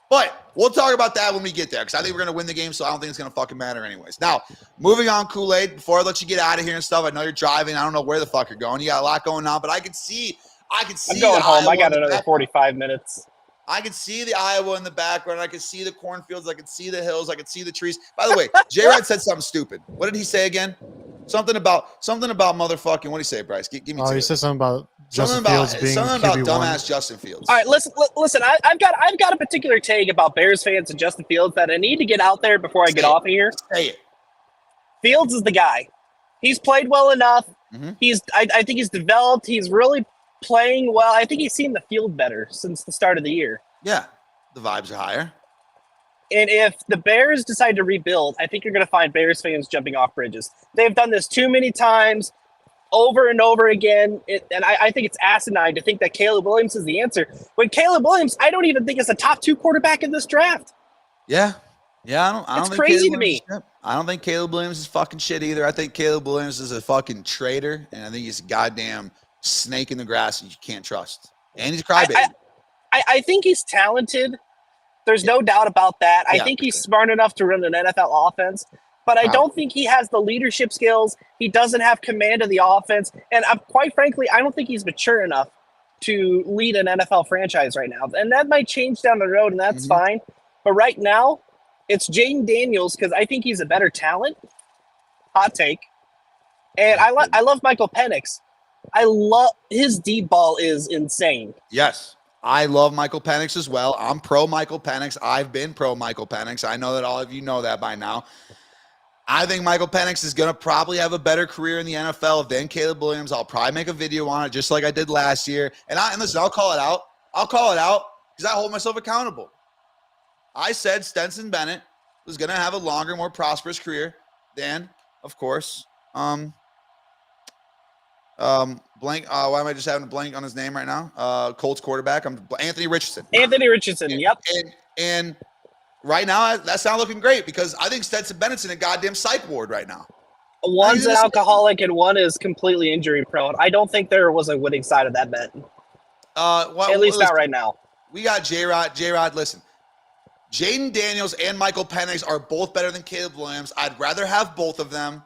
But we'll talk about that when we get there, because I think we're going to win the game, so I don't think it's going to fucking matter anyways. Now, moving on, Kool-Aid, before I let you get out of here and stuff, I know you're driving. I don't know where the fuck you're going. You got a lot going on, but I can see I'm going home. I got another 45 minutes. I can see the Iowa in the background. I can see the cornfields. I can see the hills. I can see the trees. By the way, J-Rod said something stupid. What did he say again? Something about motherfucking. What did he say, Bryce? Give me. Oh, he said something about Justin Fields being something about QB1. Dumbass Justin Fields. All right, listen. I've got a particular take about Bears fans and Justin Fields that I need to get out there before I get off of here. Say it. Fields is the guy. He's played well enough. Mm-hmm. I think he's developed. He's really playing well. I think he's seen the field better since the start of the year. Yeah, the vibes are higher. And if the Bears decide to rebuild, I think you're going to find Bears fans jumping off bridges. They've done this too many times, over and over again. And I think it's asinine to think that Caleb Williams is the answer. When Caleb Williams, I don't even think is a top 2 quarterback in this draft. Yeah. Yeah, I don't it's think crazy to me. I don't think Caleb Williams is fucking shit either. I think Caleb Williams is a fucking traitor, and I think he's a goddamn snake in the grass that you can't trust. And he's a crybaby. I think he's talented. There's no doubt about that. I think he's smart enough to run an NFL offense, but I don't think he has the leadership skills. He doesn't have command of the offense. And quite frankly, I don't think he's mature enough to lead an NFL franchise right now. And that might change down the road, and that's fine. But right now, it's Jaden Daniels because I think he's a better talent. Hot take. And I love Michael Penix. I love his deep ball is insane. Yes. I love Michael Penix as well. I'm pro Michael Penix. I've been pro Michael Penix. I know that all of you know that by now. I think Michael Penix is going to probably have a better career in the NFL than Caleb Williams. I'll probably make a video on it just like I did last year. And listen, I'll call it out. I'll call it out because I hold myself accountable. I said Stetson Bennett was going to have a longer, more prosperous career than, of course, blank. Why am I just having a blank on his name right now? Colts quarterback. Anthony Richardson. Anthony Richardson. Yep. And right now, that's not looking great because I think Stetson Bennett's in a goddamn psych ward right now. One's an alcoholic and one is completely injury prone. I don't think there was a winning side of that bet. At least not right now. We got J-Rod. J-Rod, listen. Jaden Daniels and Michael Penix are both better than Caleb Williams. I'd rather have both of them.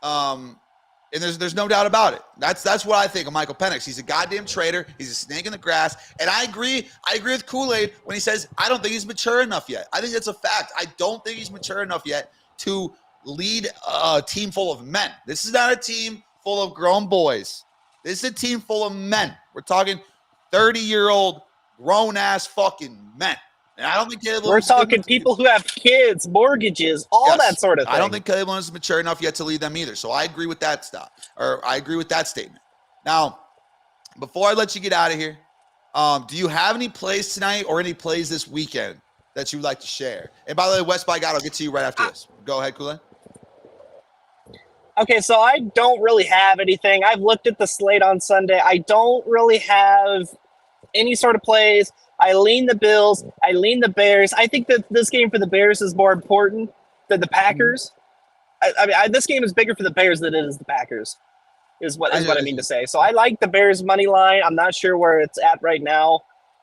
And there's no doubt about it. That's what I think of Michael Penix. He's a goddamn traitor. He's a snake in the grass. And I agree with Kool-Aid when he says, I don't think he's mature enough yet. I think that's a fact. I don't think he's mature enough yet to lead a team full of men. This is not a team full of grown boys. This is a team full of men. We're talking 30-year-old grown-ass fucking men. And I don't think Caleb Williams. We're talking people who have kids, mortgages, all that sort of thing. I don't think Caleb Williams is mature enough yet to lead them either. So I agree with that stuff, or I agree with that statement. Now, before I let you get out of here, Do you have any plays tonight or any plays this weekend that you would like to share? And by the way, West by God, I'll get to you right after this. Go ahead, Kool-Aid. Okay, so I don't really have anything. I've looked at the slate on Sunday. I don't really have any sort of plays. I lean the Bills. I lean the Bears. I think that this game for the Bears is more important than the Packers. I mean, this game is bigger for the Bears than it is the Packers, is what I mean to say. So I like the Bears money line. I'm not sure where it's at right now,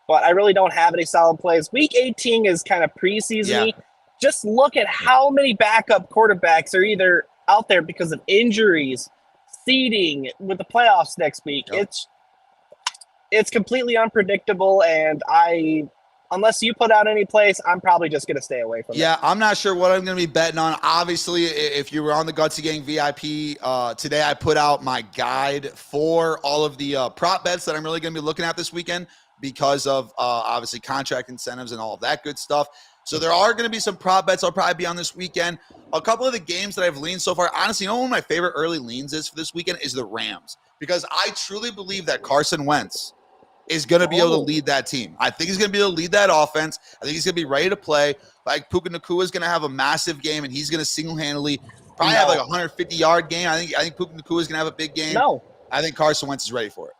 but I really don't have any solid plays. Week 18 is kind of preseason-y. Yeah. Just look at how many backup quarterbacks are either out there because of injuries, seeding with the playoffs next week. Yep. It's completely unpredictable, and unless you put out any plays, I'm probably just going to stay away from it. Yeah, I'm not sure what I'm going to be betting on. Obviously, if you were on the Gutsy Gang VIP, today I put out my guide for all of the prop bets that I'm really going to be looking at this weekend because of obviously contract incentives and all of that good stuff. So there are going to be some prop bets I'll probably be on this weekend. A couple of the games that I've leaned so far, honestly, you know one of my favorite early leans is for this weekend is the Rams, because I truly believe that Carson Wentz is going to be able to lead that team. I think he's going to be able to lead that offense. I think he's going to be ready to play. Like Puka Nacua is going to have a massive game, and he's going to single-handedly probably have like a 150-yard game. I think Puka Nacua is going to have a big game. I think Carson Wentz is ready for it.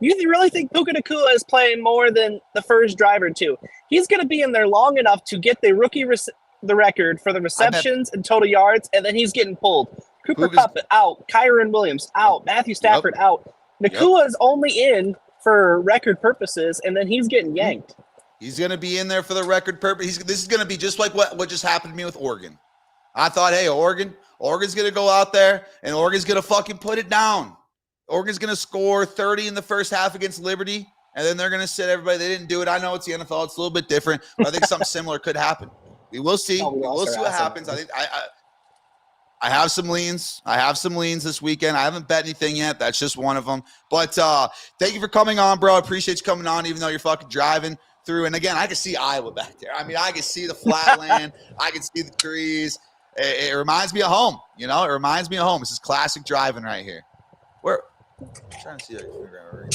You really think Puka Nacua is playing more than the first driver, too? He's going to be in there long enough to get the rookie the record for the receptions and total yards, and then he's getting pulled. Cooper Kupp out. Kyron Williams out. Matthew Stafford out. Nacua is only in for record purposes, and then he's getting yanked. He's going to be in there for the record purpose. This is going to be just like what just happened to me with Oregon. I thought, hey, Oregon's going to go out there, and Oregon's going to fucking put it down. Oregon's going to score 30 in the first half against Liberty, and then they're going to sit everybody. They didn't do it. I know it's the NFL. It's a little bit different, but I think something similar could happen. We will see. We'll see what happens. I think I have some leans. I have some leans this weekend. I haven't bet anything yet. That's just one of them. But thank you for coming on, bro. I appreciate you coming on, even though you're fucking driving through. And again, I can see Iowa back there. I mean, I can see the flatland. I can see the trees. It reminds me of home. You know, it reminds me of home. This is classic driving right here. I'm trying to see.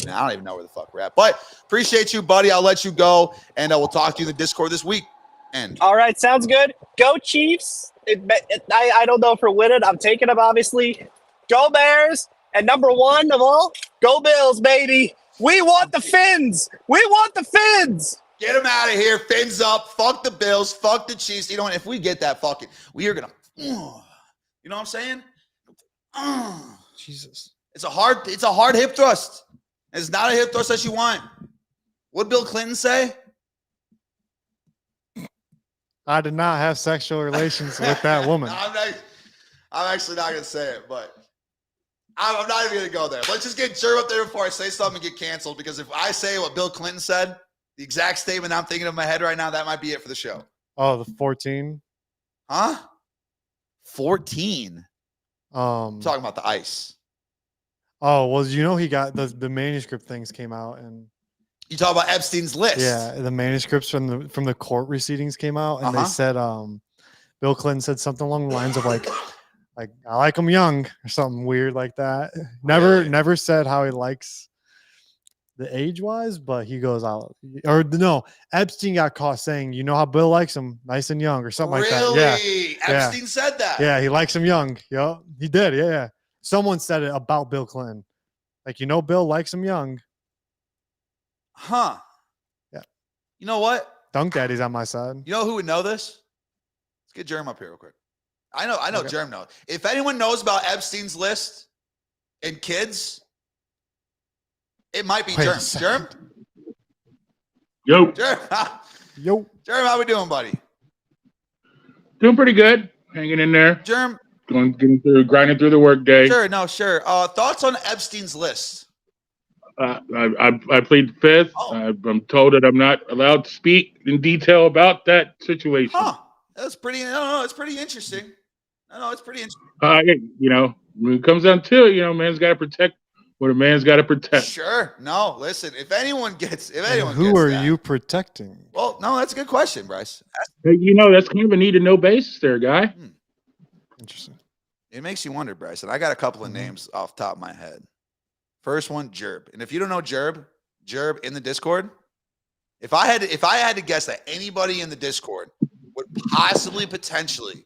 I don't even know where the fuck we're at. But appreciate you, buddy. I'll let you go, and we'll talk to you in the Discord this week. All right, sounds good. Go Chiefs. I don't know if we're winning. I'm taking them, obviously. Go Bears. And number one of all, go Bills, baby. We want the Fins. We want the Fins. Get them out of here. Fins up. Fuck the Bills. Fuck the Chiefs. You know what? If we get that fucking, we are going to, you know what I'm saying? Jesus. It's a hard hip thrust. It's not a hip thrust that you want. What did Bill Clinton say? I did not have sexual relations with that woman. No, I'm actually not going to say it, but I'm not even going to go there. Let's just get Jerm up there before I say something and get canceled, because if I say what Bill Clinton said, the exact statement I'm thinking of in my head right now, that might be it for the show. Oh, the 14? Huh? 14? I'm talking about the ice. Oh, well, you know he got the manuscript things came out, and you talk about Epstein's list. Yeah, the manuscripts from the court proceedings came out, and they said Bill Clinton said something along the lines of like I like him young or something weird like that. Never said how he likes the age wise, but he goes out or no. Epstein got caught saying, you know how Bill likes him nice and young or something like that. Yeah, Epstein said that. Yeah, he likes him young. Yeah, he did. Yeah. Someone said it about Bill Clinton. Like, you know, Bill likes him young. Huh. Yeah. You know what? Dunk Daddy's on my side. You know who would know this? Let's get Jerm up here real quick. I know okay. Jerm knows. If anyone knows about Epstein's list and kids, it might be Jerm. Jerm? Yo. Jerm. Yo. Jerm, how we doing, buddy? Doing pretty good. Hanging in there. Jerm. Grinding through the workday. Sure. Thoughts on Epstein's list? I plead fifth. Oh. I'm told that I'm not allowed to speak in detail about that situation. Huh. That's pretty. No, it's pretty interesting. No, it's pretty interesting. You know, when it comes down to it, you know, man's got to protect what a man's got to protect. Sure. No, listen. Who are you protecting? Well, no, that's a good question, Bryce. Hey, you know, that's kind of a need to know basis there, guy. Interesting. It makes you wonder, Bryce. And I got a couple of names off the top of my head. First one, Jerb. And if you don't know Jerb, Jerb in the Discord. If I had to guess that anybody in the Discord would possibly potentially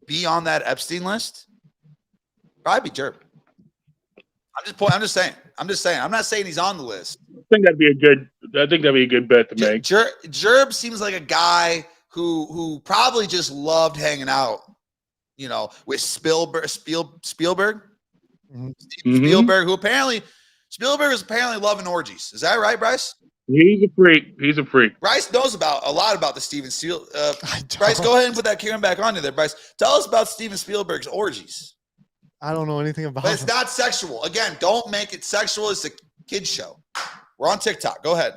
be on that Epstein list, probably be Jerb. I'm just saying. I'm not saying he's on the list. I think that'd be a good bet to make. Jerb seems like a guy who probably just loved hanging out, with Spielberg. Mm-hmm. Spielberg, Spielberg is apparently loving orgies. Is that right, Bryce? He's a freak. Bryce knows a lot about the Steven Spielberg. Bryce, go ahead and put that camera back on you there, Bryce. Tell us about Steven Spielberg's orgies. I don't know anything about it. But it's not sexual. Again, don't make it sexual. It's a kid's show. We're on TikTok. Go ahead.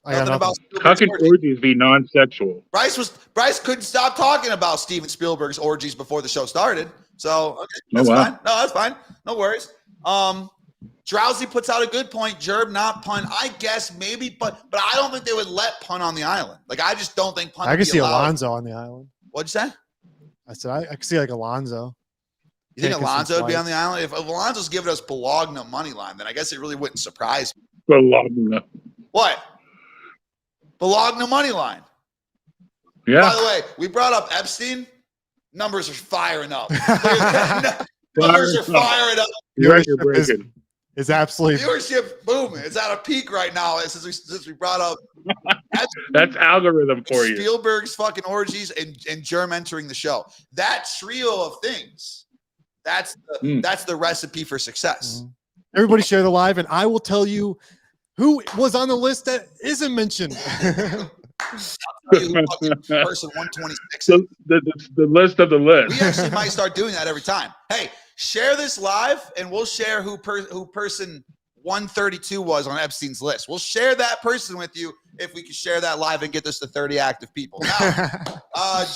How can orgies be non-sexual? Bryce couldn't stop talking about Steven Spielberg's orgies before the show started. So that's fine. No, that's fine. No worries. Drowsy puts out a good point. Jerb, not pun. I guess maybe, but I don't think they would let pun on the island. Like, I just don't think pun. I could see Alonzo on the island. What'd you say? I said I could see like Alonzo. You think Alonzo would be on the island? If Alonzo's giving us Bologna money line, then I guess it really wouldn't surprise me. Bologna. What? Bologna money line. Yeah. By the way, we brought up Epstein. Numbers are firing up. Numbers are firing up. Viewership is absolutely viewership booming. It's at a peak right now since we brought up. That's algorithm for you. Spielberg's fucking orgies and Germ entering the show. That trio of things. That's the recipe for success. Mm-hmm. Everybody share the live, and I will tell you who was on the list that isn't mentioned. Person 126. The list of the list. We actually might start doing that every time. Hey, share this live, and we'll share who person 132 was on Epstein's list. We'll share that person with you if we can share that live and get this to 30 active people. Now,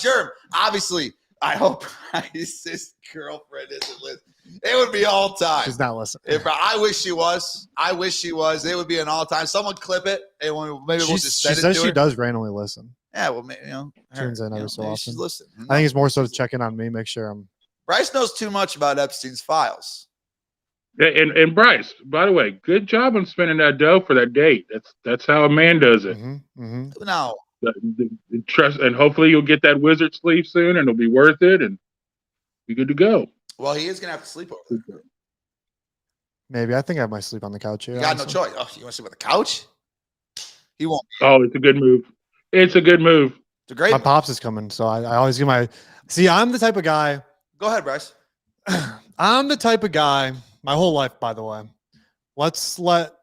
Germ, obviously, I hope Bryce's girlfriend isn't listening. It would be all time. She's not listening. I wish she was. It would be an all time. Someone clip it. And maybe we'll just send it to her. She does randomly listen. Yeah, well, turns in every so often. She's listening. I think it's more so to check in on me, make sure I'm. Bryce knows too much about Epstein's files. And Bryce, by the way, good job on spending that dough for that date. That's how a man does it. Mm-hmm, mm-hmm. No. The trust, and hopefully you'll get that wizard sleep soon, and it'll be worth it, and be good to go. Well, he is gonna have to sleep over there. Maybe I think I might sleep on the couch here. You got no choice. Oh, you want to sleep on the couch? He won't. Oh, it's a good move. It's a good move. It's a great. My pops is coming, so I always give my. See, I'm the type of guy. Go ahead, Bryce. I'm the type of guy. My whole life, by the way. Let's let.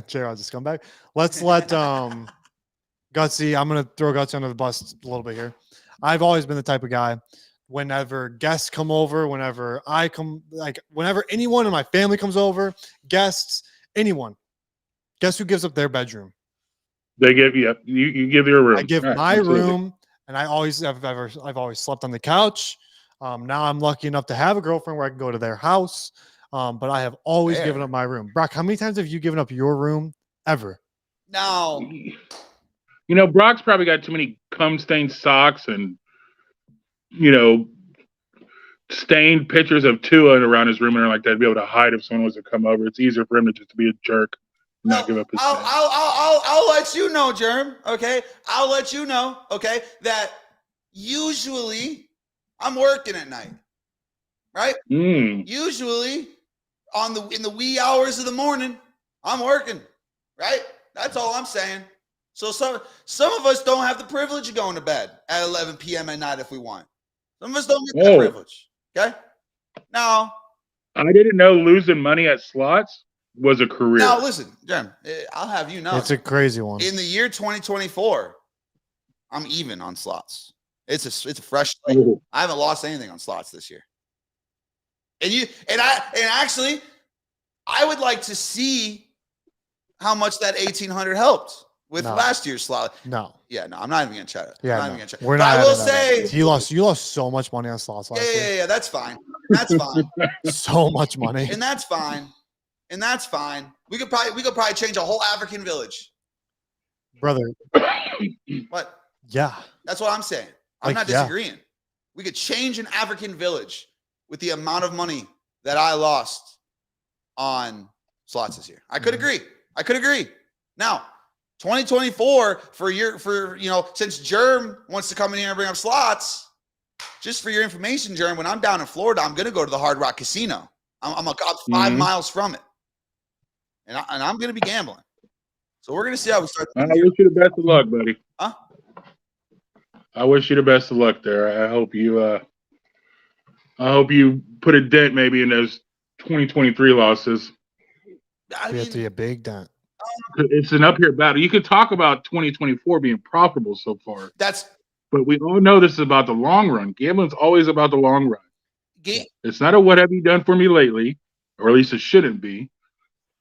Jared, just come back. Let's let Gutsy. I'm gonna throw Gutsy under the bus a little bit here. I've always been the type of guy. Whenever guests come over, whenever I come, whenever anyone in my family comes over, guests, anyone, guess who gives up their bedroom? They give you give your room. I give my room, and I've always slept on the couch. Now I'm lucky enough to have a girlfriend where I can go to their house. But I have always given up my room. Brock, how many times have you given up your room ever? No. Brock's probably got too many cum-stained socks and stained pictures of Tua around his room and like that to be able to hide if someone was to come over. It's easier for him to just be a jerk, and not give up his. I'll let you know, Germ. Okay, I'll let you know. Okay, that usually I'm working at night, right? Usually in the wee hours of the morning, I'm working, right? That's all I'm saying. So some of us don't have the privilege of going to bed at 11 p.m. at night if we want. Some of us don't get that privilege. Okay. Now, I didn't know losing money at slots was a career. Now, listen, Jen, I'll have you know. It's a crazy one. In the year 2024, I'm even on slots. It's a fresh slate. I haven't lost anything on slots this year. And actually, I would like to see how much that 1,800 helped with last year's slot. No. Yeah, no, I'm not even gonna try it. Yeah, I'm not even gonna try. We're but not. I will say you lost so much money on slots last year. Yeah, that's fine. That's fine. So much money. And that's fine. We could probably change a whole African village. Brother. What? Yeah. That's what I'm saying. I'm not disagreeing. We could change an African village with the amount of money that I lost on slots this year. I could agree. Now, 2024 since Germ wants to come in here and bring up slots, just for your information, Germ, when I'm down in Florida, I'm going to go to the Hard Rock Casino. I'm 5 miles from it. And I'm going to be gambling. So we're going to see how we start. I wish you the best of luck, buddy. Huh? I wish you the best of luck there. I hope you put a dent maybe in those 2023 losses. I mean, be a big dent. It's an uphill battle. You could talk about 2024 being profitable so far. But we all know this is about the long run. Gambling's always about the long run. It's not a what have you done for me lately, or at least it shouldn't be.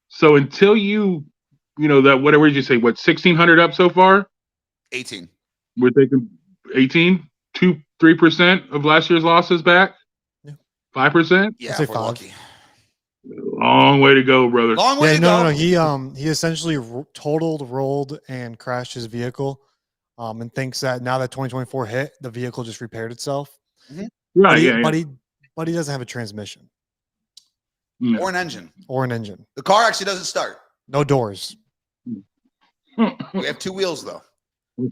So until that, whatever did you say, 1,600 up so far? 18. We're thinking 18, 3% of last year's losses back? 5%? Yeah, if we're lucky. Long way to go, brother. Long way to go. No. He essentially rolled, and crashed his vehicle, and thinks that now that 2024 hit, the vehicle just repaired itself. Mm-hmm. Right, but he doesn't have a transmission. No. Or an engine. The car actually doesn't start. No doors. We have 2 wheels though.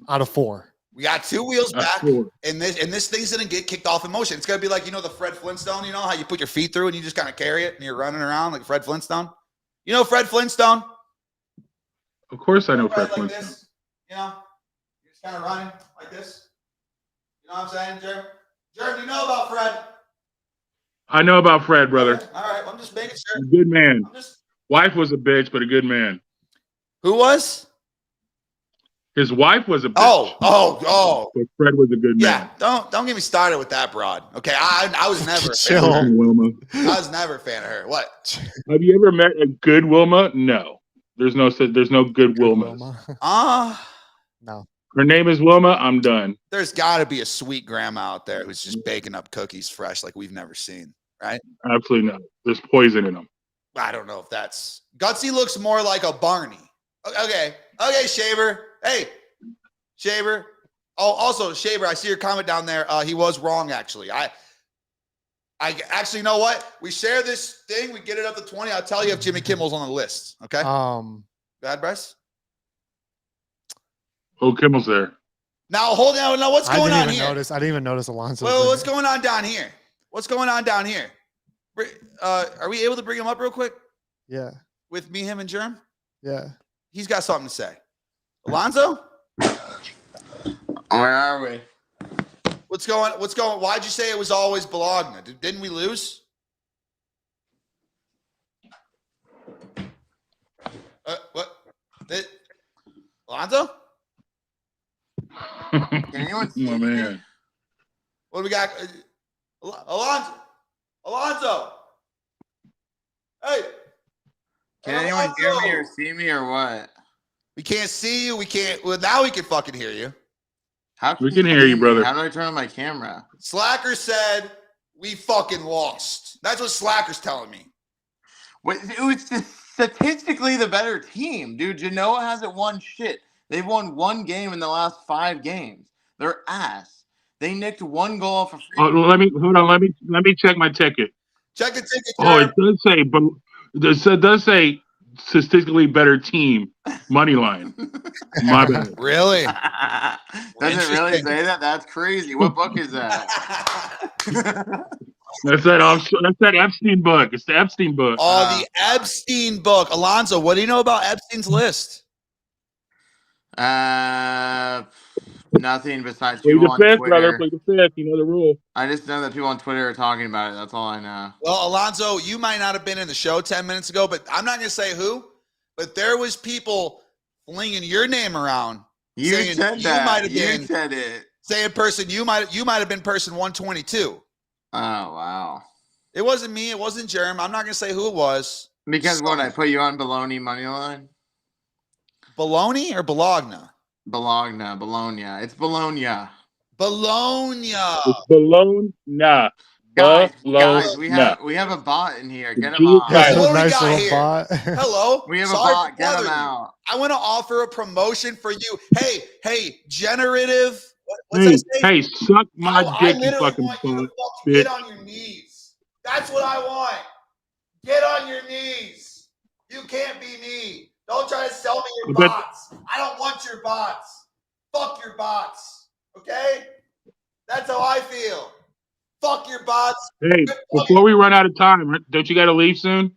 Out of 4. We got 2 wheels back, and this thing's gonna get kicked off in motion. It's gonna be like the Fred Flintstone. You know how you put your feet through and you just kind of carry it and you're running around like Fred Flintstone. You know Fred Flintstone? Of course I know Fred Flintstone. This, you're just kind of running like this. You know what I'm saying, Jerm? Jerm, you know about Fred? I know about Fred, brother. All right, I'm just making sure. Good man. Wife was a bitch, but a good man. Who was? His wife was a bitch. Oh. But Fred was a good man. Yeah, don't get me started with that broad. Okay, I was never Wilma. I was never a fan of her. What? Have you ever met a good Wilma? No. There's no good Wilmas. No. Her name is Wilma. I'm done. There's got to be a sweet grandma out there who's just baking up cookies fresh like we've never seen, right? Absolutely not. There's poison in them. I don't know if that's... Gutsy looks more like a Barney. Okay, Shaver. Hey, Shaver. Oh, also, Shaver, I see your comment down there. He was wrong, actually. I actually, you know what? We share this thing. We get it up to 20. I'll tell you if Jimmy Kimmel's on the list, okay? Go ahead, Bryce. Oh, Kimmel's there. Now, hold on. Now, what's going on here? I didn't even notice Alonso. Well, what's going on down here? Are we able to bring him up real quick? Yeah. With me, him, and Germ? Yeah. He's got something to say. Alonzo? Where are we? What's going? Why'd you say it was always Bologna? Didn't we lose? What? Alonzo? Can anyone see my man? What do we got? Alonzo. Hey. Can anyone hear me or see me or what? We can't see you. We can't. Well, now we can fucking hear you. We can hear you, brother. How do I turn on my camera? Slacker said we fucking lost. That's what Slacker's telling me. It was statistically the better team, dude. Genoa hasn't won shit. They've won 1 game in the last 5 games. They're ass. They nicked 1 goal off a free. Oh, let me check my ticket. Check the ticket. Oh, it does say, but it does say statistically better team money line. My bad. Really? Does it really say that? That's crazy. What book is that? That's that Epstein book. It's the Epstein book. Oh, the Epstein book. Alonzo, what do you know about Epstein's list? Nothing besides people on Twitter. Brother, play the fifth. You know the rule. I just know that people on Twitter are talking about it. That's all I know. Well, Alonzo, you might not have been in the show 10 minutes ago, but I'm not going to say who, but there was people flinging your name around. You said that. You said it. Saying person, you might have been person 122. Oh, wow. It wasn't me. It wasn't Jerem. I'm not going to say who it was. Because what, I put you on Bologna money line? Bologna or Bologna? Bologna. It's Bologna. Bologna. It's Bologna. Guys, we have a bot in here. Get him on. What do we got here? Bot. Hello. We have a bot. Get him out. I want to offer a promotion for you. Hey, generative. What's hey, that say? Hey, suck my dick, you fucking fucking get on your knees. That's what I want. Get on your knees. You can't be me. Don't try to sell me your bots. I don't want your bots. Fuck your bots. Okay? That's how I feel. Fuck your bots. Hey, before we run out of time, don't you got to leave soon?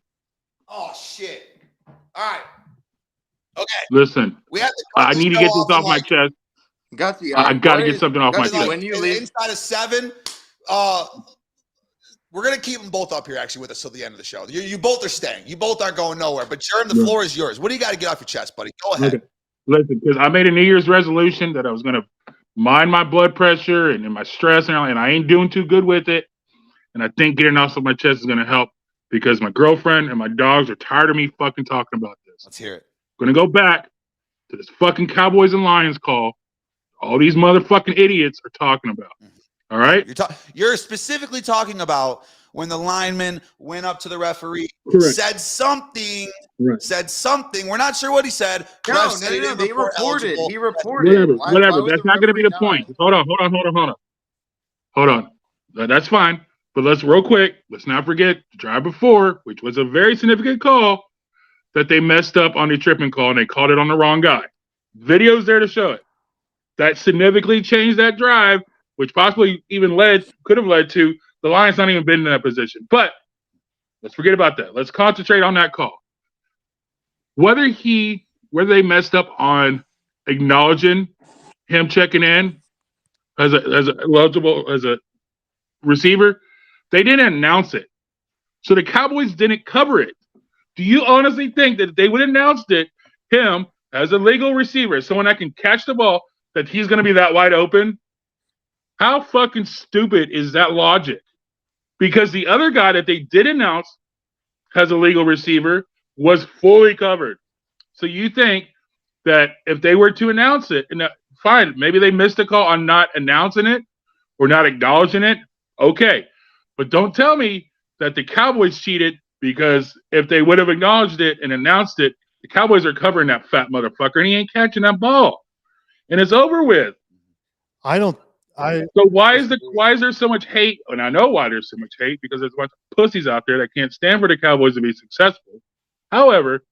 Oh, shit. All right. Okay. Listen, we have to I need to get this off my chest. Gutsy, I got to get something off my chest. When you leave, inside of 7, we're going to keep them both up here actually with us till the end of the show. You both are staying. You both aren't going nowhere. But Jerm, the floor is yours. What do you got to get off your chest, buddy? Go ahead. Okay. Listen, because I made a New Year's resolution that I was going to mind my blood pressure and my stress, and I ain't doing too good with it. And I think getting off of my chest is going to help because my girlfriend and my dogs are tired of me fucking talking about this. Let's hear it. I'm going to go back to this fucking Cowboys and Lions call. All these motherfucking idiots are talking about. All right? You're specifically talking about when the lineman went up to the referee, said something. We're not sure what he said. No, they reported. He reported. Whatever. That's not going to be the point. Hold on. That's fine. But let's not forget the drive before, which was a very significant call, that they messed up on the tripping call and they called it on the wrong guy. Video's there to show it. That significantly changed that drive, which possibly even could have led to the Lions not even been in that position. But let's forget about that. Let's concentrate on that call. Whether they messed up on acknowledging him checking in as a receiver, they didn't announce it. So the Cowboys didn't cover it. Do you honestly think that if they would have announced him as a legal receiver, someone that can catch the ball, that he's going to be that wide open? How fucking stupid is that logic? Because the other guy that they did announce as a legal receiver was fully covered. So you think that if they were to announce it, and fine, maybe they missed a call on not announcing it or not acknowledging it. Okay. But don't tell me that the Cowboys cheated, because if they would have acknowledged it and announced it, the Cowboys are covering that fat motherfucker and he ain't catching that ball. And it's over with. So why is there so much hate? And I know why there's so much hate, because there's a bunch of pussies out there that can't stand for the Cowboys to be successful. However,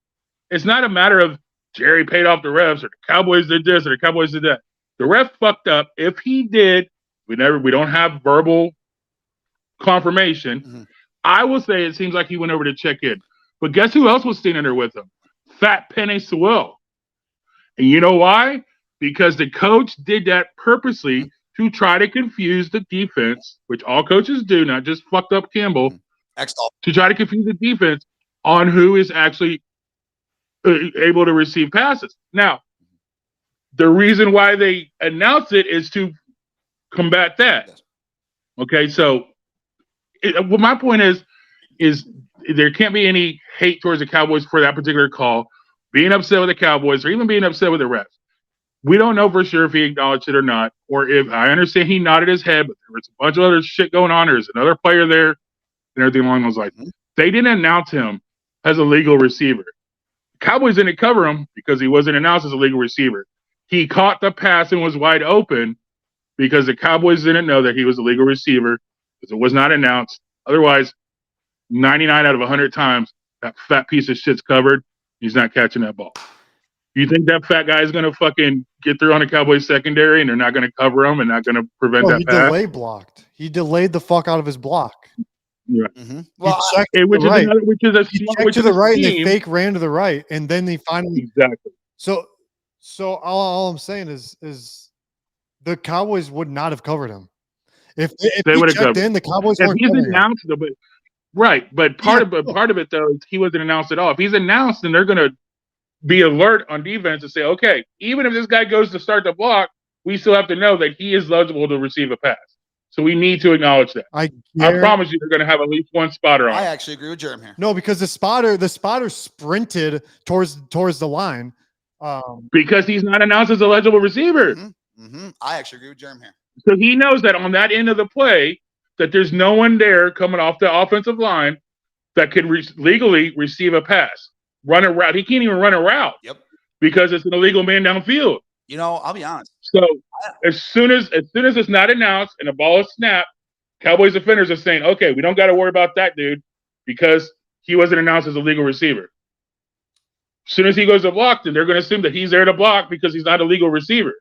it's not a matter of Jerry paid off the refs or the Cowboys did this or the Cowboys did that. The ref fucked up. If he did, we don't have verbal confirmation. Mm-hmm. I will say it seems like he went over to check in. But guess who else was standing there with him? Fat Penny Sewell. And you know why? Because the coach did that purposely to try to confuse the defense, which all coaches do, not just fucked up Campbell, to try to confuse the defense on who is actually able to receive passes. Now, the reason why they announced it is to combat that. Okay, so my point is there can't be any hate towards the Cowboys for that particular call, being upset with the Cowboys, or even being upset with the refs. We don't know for sure if he acknowledged it or not, or if I understand he nodded his head, but there was a bunch of other shit going on. There's another player there and everything along those lines. They didn't announce him as a legal receiver. The Cowboys didn't cover him because he wasn't announced as a legal receiver. He caught the pass and was wide open because the Cowboys didn't know that he was a legal receiver because it was not announced. Otherwise, 99 out of 100 times, that fat piece of shit's covered. He's not catching that ball. You think that fat guy is going to fucking get through on the Cowboys secondary and they're not going to cover him and not going to prevent that pass? Delay blocked. He delayed the fuck out of his block. Yeah. Mm-hmm. Well, which is to the right, and they fake ran to the right, and then they finally exactly. So all I'm saying is the Cowboys would not have covered him if they would have checked in. The Cowboys weren't announced, but right. But part of it though is he wasn't announced at all. If he's announced, then they're going to be alert on defense and say, okay, even if this guy goes to start the block, we still have to know that he is eligible to receive a pass. So we need to acknowledge that. I promise you, they're going to have at least one spotter on. I actually agree with Jerem here. No, because the spotter sprinted towards the line because he's not announced as a eligible receiver. I actually agree with Jerem here. So he knows that on that end of the play, that there's no one there coming off the offensive line that could legally receive a pass. Run a route. He can't even run a route. Yep. Because it's an illegal man downfield. You know, I'll be honest. So as soon as it's not announced and the ball is snapped, Cowboys defenders are saying, okay, we don't got to worry about that dude because he wasn't announced as a legal receiver. As soon as he goes to block, then they're going to assume that he's there to block because he's not a legal receiver.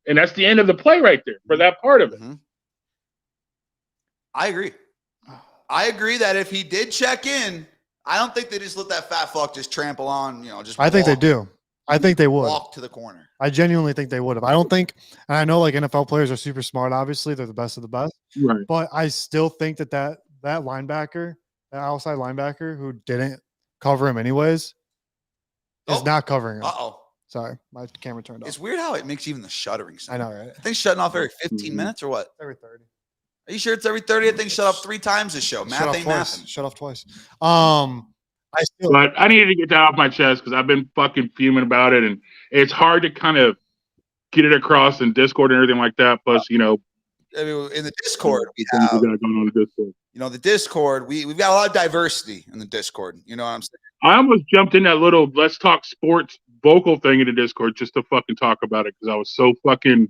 And that's the end of the play right there for that part of it. I agree. I agree that if he did check in, I don't think they just let that fat fuck just trample on, just I think they do. I think they would. Walk to the corner. I genuinely think they would have. I don't think, and I know like NFL players are super smart, obviously. They're the best of the best. Right. But I still think that linebacker, that outside linebacker who didn't cover him anyways, is not covering him. Uh-oh. Sorry, my camera turned off. It's weird how it makes even the shuttering sound. I know, right? I think shutting off every 15 minutes or what? Every 30. Are you sure it's every 30? I think shut off 3 times this show. Math ain't nothing. Shut off twice. But I needed to get that off my chest because I've been fucking fuming about it, and it's hard to kind of get it across in Discord and everything like that. Plus, I mean, in the Discord, we have going on the Discord. The Discord, we've got a lot of diversity in the Discord. You know what I'm saying? I almost jumped in that little let's talk sports vocal thing in the Discord just to fucking talk about it because I was so fucking.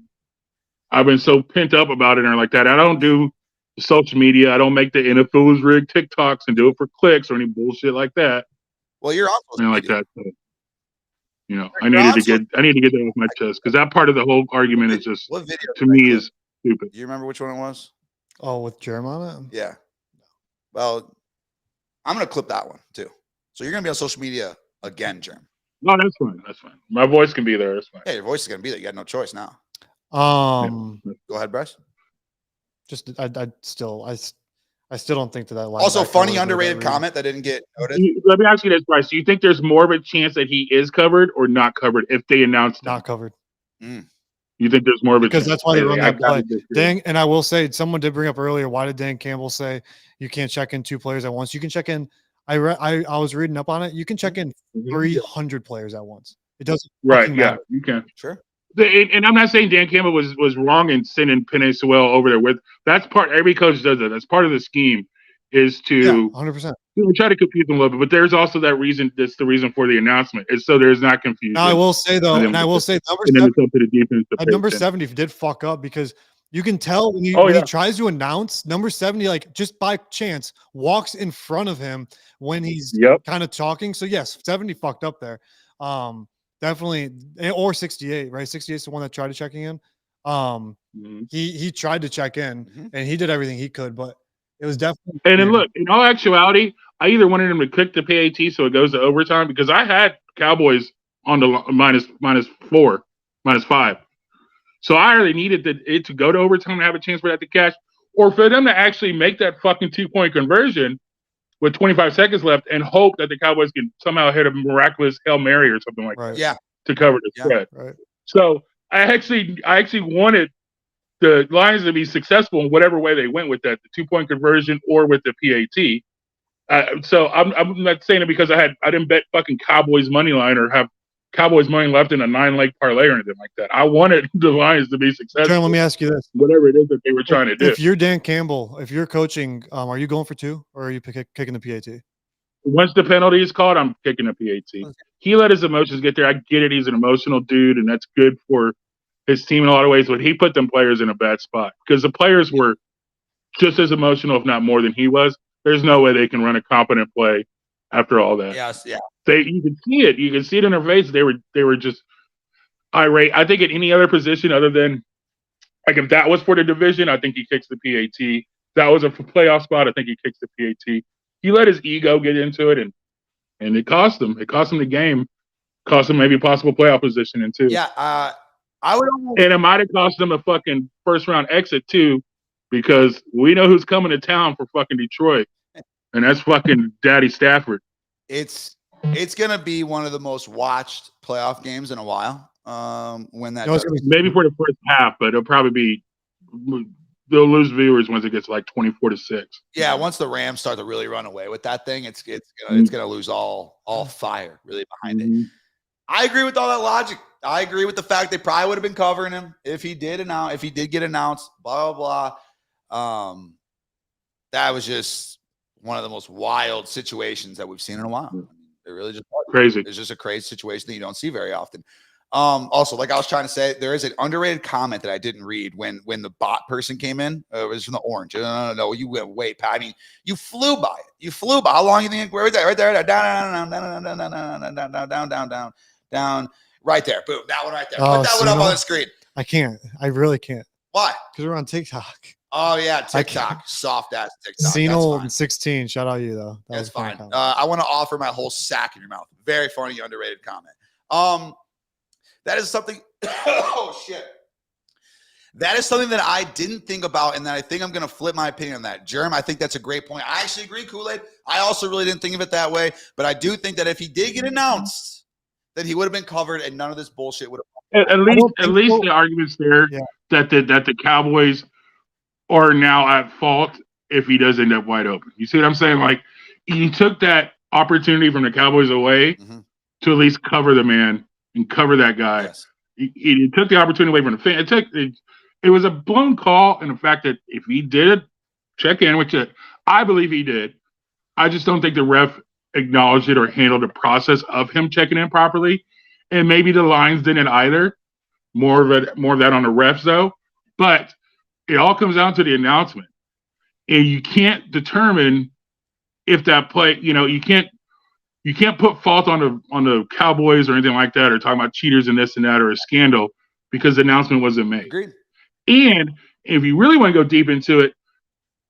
I've been so pent up about it and like that. I don't do social media. I don't make the NFL is rigged TikToks and do it for clicks or any bullshit like that. Well, you're on social like that. So, I need to get that off my chest because that part of the whole argument is just to me is stupid. Do you remember which one it was? Oh, with Jerem on it? Yeah. Well, I'm gonna clip that one too. So you're gonna be on social media again, Jerem. No, that's fine. That's fine. My voice can be there. That's fine. Yeah, your voice is gonna be there. You got no choice now. Go ahead, Bryce. Just I still don't think that also funny underrated comment that didn't get noticed. Let me ask you this, Bryce. Do you think there's more of a chance that he is covered or not covered if they announce not covered? You think there's more of a chance? Because that's why they run that play. Dan, and I will say, someone did bring up earlier, why did Dan Campbell say you can't check in 2 players at once? You can check in. I was reading up on it. You can check in 300 players at once. It doesn't right. matter. Yeah, you can. Sure. And I'm not saying Dan Campbell was wrong in sending Penei Sewell over there with. That's part. Every coach does that. That's part of the scheme, is to 100%. Try to confuse them a little bit. But there's also that reason. That's the reason for the announcement. Is so there's not confusion. Now I will say though, number 70, number 70 did fuck up because you can tell when he tries to announce number 70, like just by chance walks in front of him when he's kind of talking. So yes, 70 fucked up there. Definitely, or 68, right? 68 is the one that tried to checking in. He tried to check in and he did everything he could, but it was definitely. And then look, in all actuality, I either wanted him to kick the PAT so it goes to overtime because I had Cowboys on the -5. So I really needed it to go to overtime and have a chance for that to cash, or for them to actually make that fucking 2-point conversion with 25 seconds left and hope that the Cowboys can somehow hit a miraculous Hail Mary or something like that to cover the spread. Right. So I actually wanted the Lions to be successful in whatever way they went with that, the 2-point conversion or with the PAT. So I'm not saying it because I didn't bet fucking Cowboys money line or have Cowboys money left in a 9-leg parlay or anything like that. I wanted the Lions to be successful. John, let me ask you this: whatever it is that they were trying to do. If you're Dan Campbell, if you're coaching, are you going for 2 or are you kicking the PAT? Once the penalty is called, I'm kicking the PAT. Okay. He let his emotions get there. I get it. He's an emotional dude, and that's good for his team in a lot of ways. But he put them players in a bad spot because the players were just as emotional, if not more, than he was. There's no way they can run a competent play after all that. Yes, yeah. You can see it. You can see it in their face. They were just irate. I think at any other position other than like if that was for the division, I think he kicks the PAT. If that was a playoff spot, I think he kicks the PAT. He let his ego get into it, and it cost him. It cost him the game. Cost him maybe a possible playoff position in 2. Yeah, I would almost. And it might have cost him a fucking first-round exit too, because we know who's coming to town for fucking Detroit, and that's fucking Daddy Stafford. It's gonna be one of the most watched playoff games in a while. When that maybe for the first half, but it'll probably be they'll lose viewers once it gets like 24-6. Yeah, once the Rams start to really run away with that thing, it's gonna lose all fire really behind it. I agree with all that logic. I agree with the fact they probably would have been covering him if he did get announced. Blah blah blah. That was just one of the most wild situations that we've seen in a while. It really just crazy. It's just a crazy situation that you don't see very often. Also, like I was trying to say, there is an underrated comment that I didn't read when the bot person came in. It was from the orange. No, you went way, Patty. You flew by it. You flew by. How long you think? Right there, right there, down, down, right there. Boom, that one right there. Put that one up on the screen. I can't. I really can't. Why? Because we're on TikTok. Oh yeah, TikTok, soft ass TikTok. ANOTHA 16. Shout out you though. That's fine. I want to offer my whole sack in your mouth. Very funny, underrated comment. That is something. Oh shit. That is something that I didn't think about, and that I think I'm going to flip my opinion on that. Germ, I think that's a great point. I actually agree, Kool-Aid. I also really didn't think of it that way, but I do think that if he did get announced, that he would have been covered, and none of this bullshit would have. At least the argument's there that the Cowboys are now at fault if he does end up wide open. You see what I'm saying? Like, he took that opportunity from the Cowboys away to at least cover the man and cover that guy. Yes. He took the opportunity away from the fan. It was a blown call, and the fact that if he did check in, which I believe he did, I just don't think the ref acknowledged it or handled the process of him checking in properly. And maybe the Lions didn't either. More of that on the refs though. But it all comes down to the announcement, and you can't determine if that play. You can't put fault on the Cowboys or anything like that, or talking about cheaters and this and that, or a scandal because the announcement wasn't made. Agreed. And if you really want to go deep into it,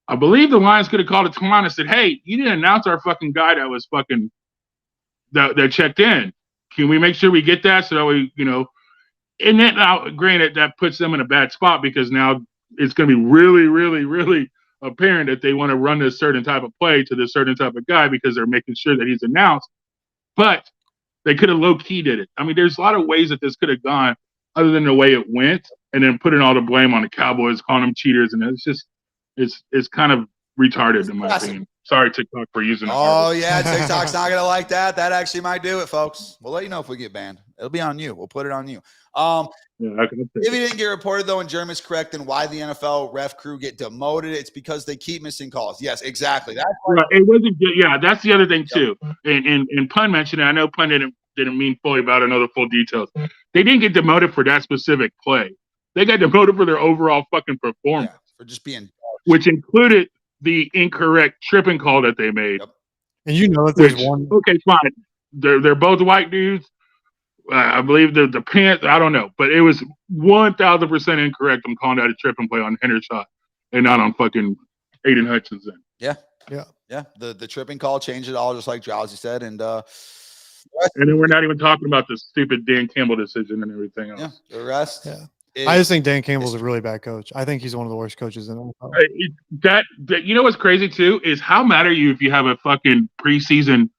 I believe the Lions could have called it to line and said, "Hey, you didn't announce our fucking guy that was fucking that checked in. Can we make sure we get that so that we, And then now, granted, that puts them in a bad spot because now it's going to be really, really, really apparent that they want to run this certain type of play to this certain type of guy because they're making sure that he's announced. But they could have low-key did it. I mean, there's a lot of ways that this could have gone other than the way it went, and then putting all the blame on the Cowboys, calling them cheaters, and it's kind of retarded in my opinion. Sorry, TikTok, for using it. Oh, yeah, TikTok's not going to like that. That actually might do it, folks. We'll let you know if we get banned. It'll be on you. We'll put it on you. If he didn't get reported, though, and Germ is correct, then why the NFL ref crew get demoted, it's because they keep missing calls. Yes, exactly. That's right. It wasn't good. Yeah, that's the other thing, too. And Pun mentioned it. I know Pun didn't mean fully about another full details. They didn't get demoted for that specific play. They got demoted for their overall fucking performance. Yeah, for just being. Which included the incorrect tripping call that they made. Yep. And that there's one. Okay, fine. They're both white dudes. I believe the pants. I don't know, but it was 1,000% incorrect. I'm calling that a tripping play on Hendershot and not on fucking Aiden Hutchinson. Yeah. The tripping call changed it all, just like Drowsy said, and then we're not even talking about the stupid Dan Campbell decision and everything else. Yeah, the rest. Yeah. I just think Dan Campbell's a really bad coach. I think he's one of the worst coaches in the NFL. That what's crazy too is how mad are you if you have a fucking preseason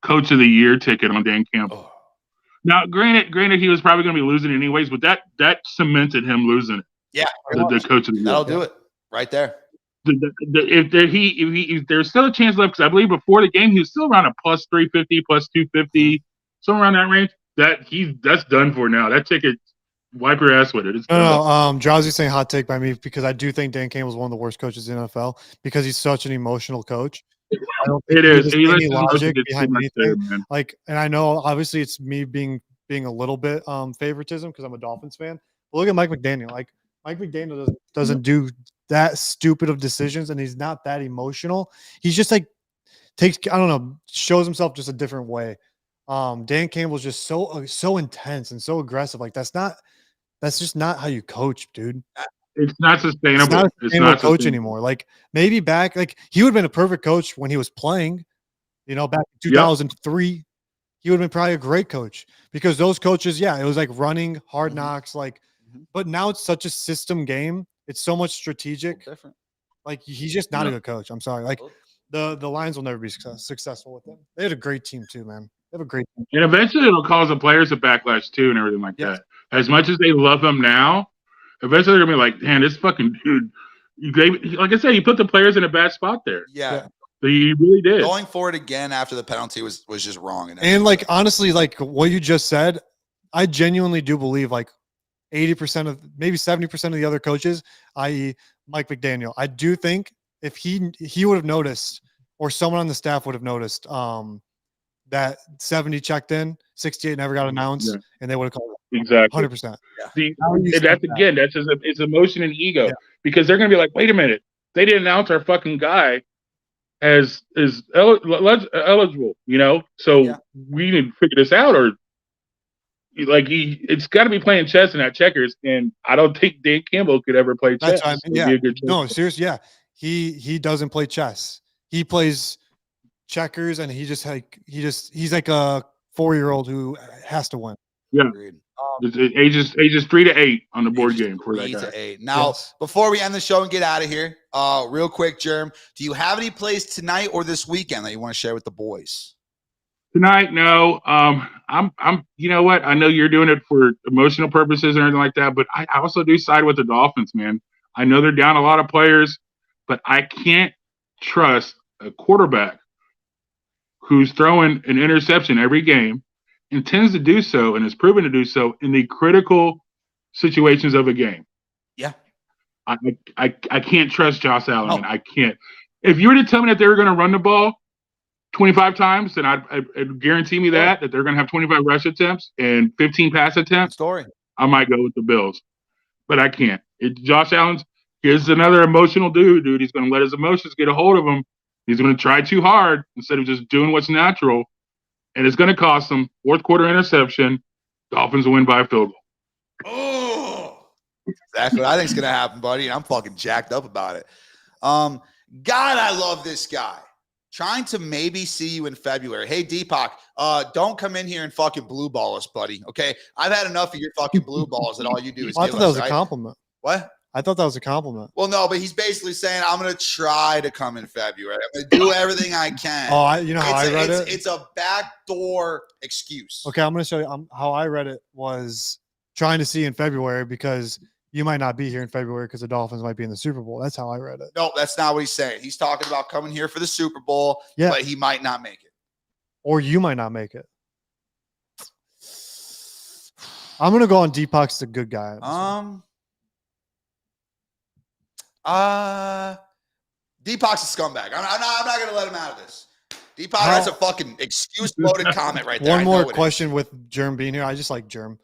coach of the year ticket on Dan Campbell? Oh. Now, granted, he was probably going to be losing anyways, but that cemented him losing it. Yeah, the coach of the year. That'll do it right there. If there's still a chance left, because I believe before the game he was still around a plus 350, plus 250, somewhere around that range. That's done for now. That ticket. Wipe your ass with it. Drowsy saying hot take by me because I do think Dan Campbell's one of the worst coaches in the NFL because he's such an emotional coach. I don't think there's any logic behind anything. And I know obviously it's me being a little bit favoritism because I'm a Dolphins fan. But look at Mike McDaniel. Like Mike McDaniel doesn't do that stupid of decisions, and he's not that emotional. He's just like shows himself just a different way. Dan Campbell's just so intense and so aggressive. Like that's just not how you coach, dude. It's not sustainable. It's not a sustainable coach anymore. Like maybe back, like he would have been a perfect coach when he was playing, back in 2003, he would have been probably a great coach because those coaches, it was like running hard knocks, but now it's such a system game. It's so much strategic. Different. Like he's just not a good coach. I'm sorry. Like the Lions will never be successful with him. They had a great team too, man. They have a great team. And eventually it'll cause the players a backlash too and everything like that. As much as they love him now, eventually they're going to be like, man, this fucking dude, like I said, he put the players in a bad spot there. Yeah. He really did. Going for it again after the penalty was just wrong. And like, honestly, like what you just said, I genuinely do believe like 80% of maybe 70% of the other coaches, i.e. Mike McDaniel, I do think if he would have noticed or someone on the staff would have noticed that 70 checked in, 68 never got announced, and they would have called it. Exactly. 100%. See, that's again, that's it's emotion and ego because they're gonna be like, wait a minute, they didn't announce our fucking guy as is eligible, so we need to figure this out, or like it's got to be playing chess and not checkers, and I don't think Dan Campbell could ever play chess. That's what I mean. Be a good no, seriously, he doesn't play chess. He plays checkers, and he's like a 4-year-old who has to win. Yeah. Ages 3 to 8 on the board game for that guy. 3 to 8. Now, before we end the show and get out of here, real quick, Germ, do you have any plays tonight or this weekend that you want to share with the boys? Tonight, no. I'm. You know what? I know you're doing it for emotional purposes and everything like that, but I also do side with the Dolphins, man. I know they're down a lot of players, but I can't trust a quarterback who's throwing an interception every game, intends to do so, and has proven to do so in the critical situations of a game. Yeah. I can't trust Josh Allen. I can't. If you were to tell me that they were going to run the ball 25 times, then I'd guarantee me that they're going to have 25 rush attempts and 15 pass attempts. I might go with the Bills, but I can't. Josh Allen's is another emotional dude. He's going to let his emotions get a hold of him. He's going to try too hard instead of just doing what's natural, and it's going to cost him. Fourth quarter interception. Dolphins will win by a field goal. Oh, exactly what I think is going to happen, buddy. And I'm fucking jacked up about it. God, I love this guy. Trying to maybe see you in February. Hey, Deepak, don't come in here and fucking blue ball us, buddy. Okay, I've had enough of your fucking blue balls, and all you do is. I thought that was a compliment. What? I thought that was a compliment. Well, no, but he's basically saying I'm going to try to come in February. I'm going to do everything I can. Oh, you know how I read it? It's a backdoor excuse. Okay, I'm going to show you how I read it was trying to see in February because you might not be here in February because the Dolphins might be in the Super Bowl. That's how I read it. No, that's not what he's saying. He's talking about coming here for the Super Bowl, but he might not make it. Or you might not make it. I'm going to go on Deepak's the good guy. Deepak's a scumbag. I'm not going to let him out of this. Deepak, that's a fucking excuse-loaded comment right there. One more question with Germ being here. I just like Germ.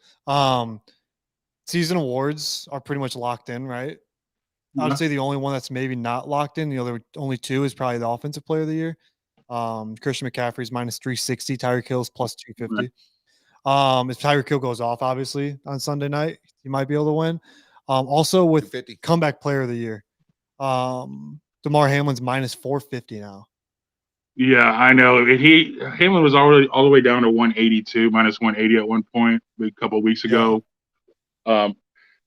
Season awards are pretty much locked in, right? Yeah. I would say the only one that's maybe not locked in, the other only two is probably the Offensive Player of the Year. Christian McCaffrey's minus 360, Tyreek Hill's plus 250. Right. If Tyreek Hill goes off, obviously, on Sunday night, he might be able to win. Also with Comeback Player of the Year, DeMar Hamlin's minus 450 now. Yeah, I know. Hamlin was already all the way down to 182, minus 180 at one point a couple of weeks ago.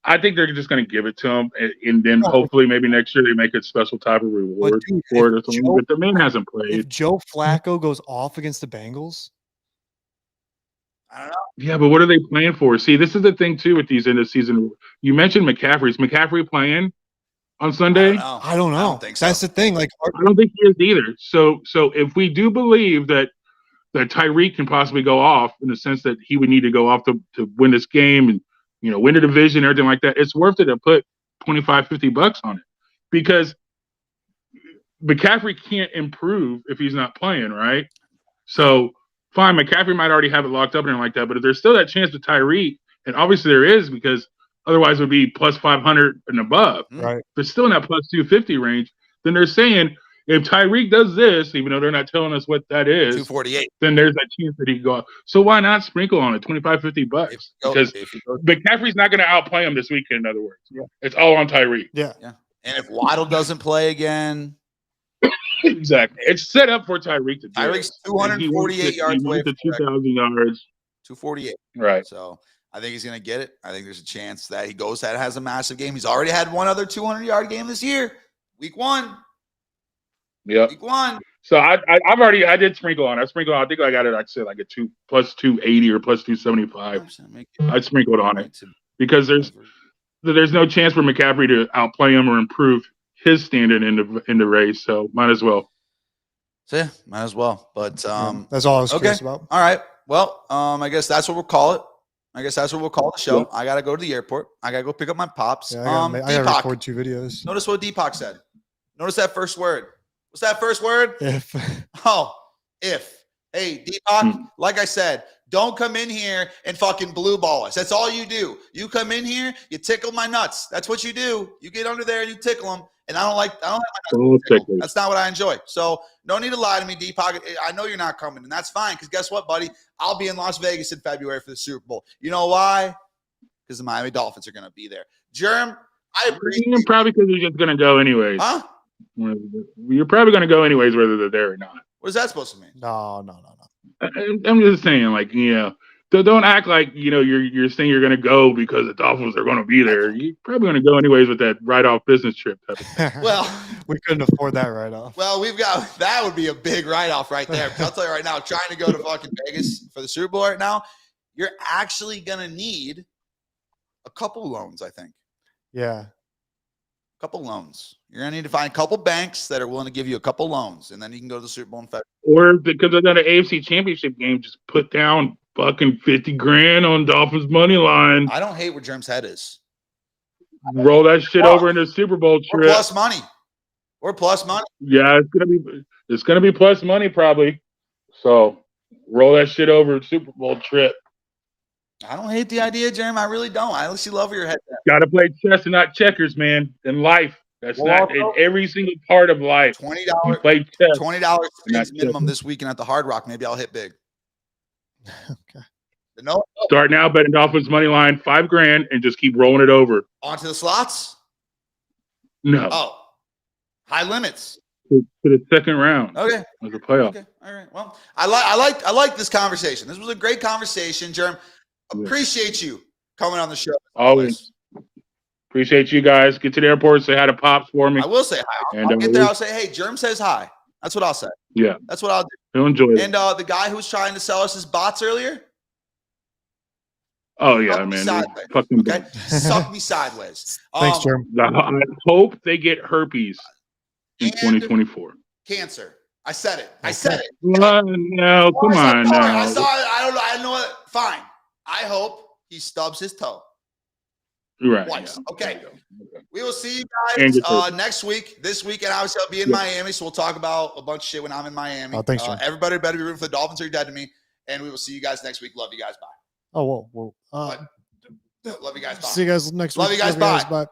I think they're just going to give it to him, and then hopefully maybe next year they make a special type of reward for it or something. But the man hasn't played. If Joe Flacco goes off against the Bengals, I don't know. Yeah, but what are they playing for? See, this is the thing too with these end of season. You mentioned McCaffrey. Is McCaffrey playing on Sunday? I don't know. I don't think so. That's the thing. Like, I don't think he is either. So if we do believe that Tyreek can possibly go off in the sense that he would need to go off to win this game and win the division, everything like that, it's worth it to put $25-$50 on it because McCaffrey can't improve if he's not playing, right? So fine, McCaffrey might already have it locked up and like that, but if there's still that chance with Tyreek, and obviously there is because otherwise it would be plus 500 and above. Right. But still in that plus 250 range, then they're saying if Tyreek does this, even though they're not telling us what that is, 248, then there's that chance that he can go off. So why not sprinkle on it $25-$50? Because McCaffrey's not going to outplay him this weekend, in other words. Yeah. It's all on Tyreek. Yeah. And if Waddle doesn't play again. Exactly. It's set up for Tyreek to do Tyreek's 248 yards away from 2,000 yards. 248. Right. So I think he's going to get it. I think there's a chance that he goes that has a massive game. He's already had one other 200-yard game this year. Week 1. Yeah. Week 1. So I did sprinkle on. I think I got it. I said like a plus 280 or plus 275. I sprinkled on it because there's no chance for McCaffrey to outplay him or improve his standard in the race. So might as well. So yeah, might as well. But that's all I was curious about. All right. Well, I guess that's what we'll call it. I guess that's what we'll call the show. Yeah. I gotta go to the airport. I gotta go pick up my pops. Yeah, I gotta record 2 videos. Notice what Deepak said. Notice that first word. What's that first word? If. Oh, if. Hey, Deepak, like I said, Don't come in here and fucking blue ball us. That's all you do. You come in here, you tickle my nuts. That's what you do. You get under there and you tickle them. And I don't like my nuts tickled. That's not what I enjoy. So no need to lie to me, Deep Pocket. I know you're not coming, and that's fine. Because guess what, buddy? I'll be in Las Vegas in February for the Super Bowl. You know why? Because the Miami Dolphins are going to be there. Germ, I appreciate probably because you're just going to go anyways. Huh? You're probably going to go anyways, whether they're there or not. What is that supposed to mean? No. I'm just saying, like, don't act like, you're saying you're going to go because the Dolphins are going to be there. You're probably going to go anyways with that write-off business trip type of thing. Well, we couldn't afford that write-off. Well, that would be a big write-off right there. I'll tell you right now, trying to go to fucking Vegas for the Super Bowl right now, you're actually going to need a couple loans, I think. Yeah. A couple loans. You're going to need to find a couple banks that are willing to give you a couple loans, and then you can go to the Super Bowl in February. Or because I got an AFC Championship game, just put down fucking $50,000 on Dolphins money line. I don't hate where Germ's head is. Roll that shit over into Super Bowl trip. Or plus money. Yeah, it's gonna be plus money probably. So roll that shit over Super Bowl trip. I don't hate the idea, Jeremy. I really don't. I honestly love where your head is. Gotta play chess and not checkers, man. In life. That's not in every single part of life. $20. Play chess. $20 minimum this weekend at the Hard Rock. Maybe I'll hit big. Okay. No. Start now, betting Dolphins money line, $5,000, and just keep rolling it over. Onto the slots? No. Oh. High limits. To the second round. Okay. Of the playoff. Okay. All right. Well, I like this conversation. This was a great conversation, Jerm. Appreciate you coming on the show. Always. Appreciate you guys. Get to the airport, say hi to Pops for me. I will say hi. I'll get there. I'll say, hey, Germ says hi. That's what I'll say. Yeah. That's what I'll do. He'll enjoy it. And the guy who was trying to sell us his bots earlier. Oh, yeah, man. Fucking okay. Suck me sideways. Thanks, Germ. I hope they get herpes in 2024. Cancer. I said it. I said it. No, come on now. I saw it. I don't know what. Fine. I hope he stubs his toe. Right. Twice. Yeah. Okay. We will see you guys next week. This weekend, obviously, I'll be in Miami, so we'll talk about a bunch of shit when I'm in Miami. Oh, thanks, John. Everybody better be rooting for the Dolphins or you're dead to me. And we will see you guys next week. Love you guys. Bye. Oh, well. Love you guys. Bye. See you guys next week. Love you guys. Bye.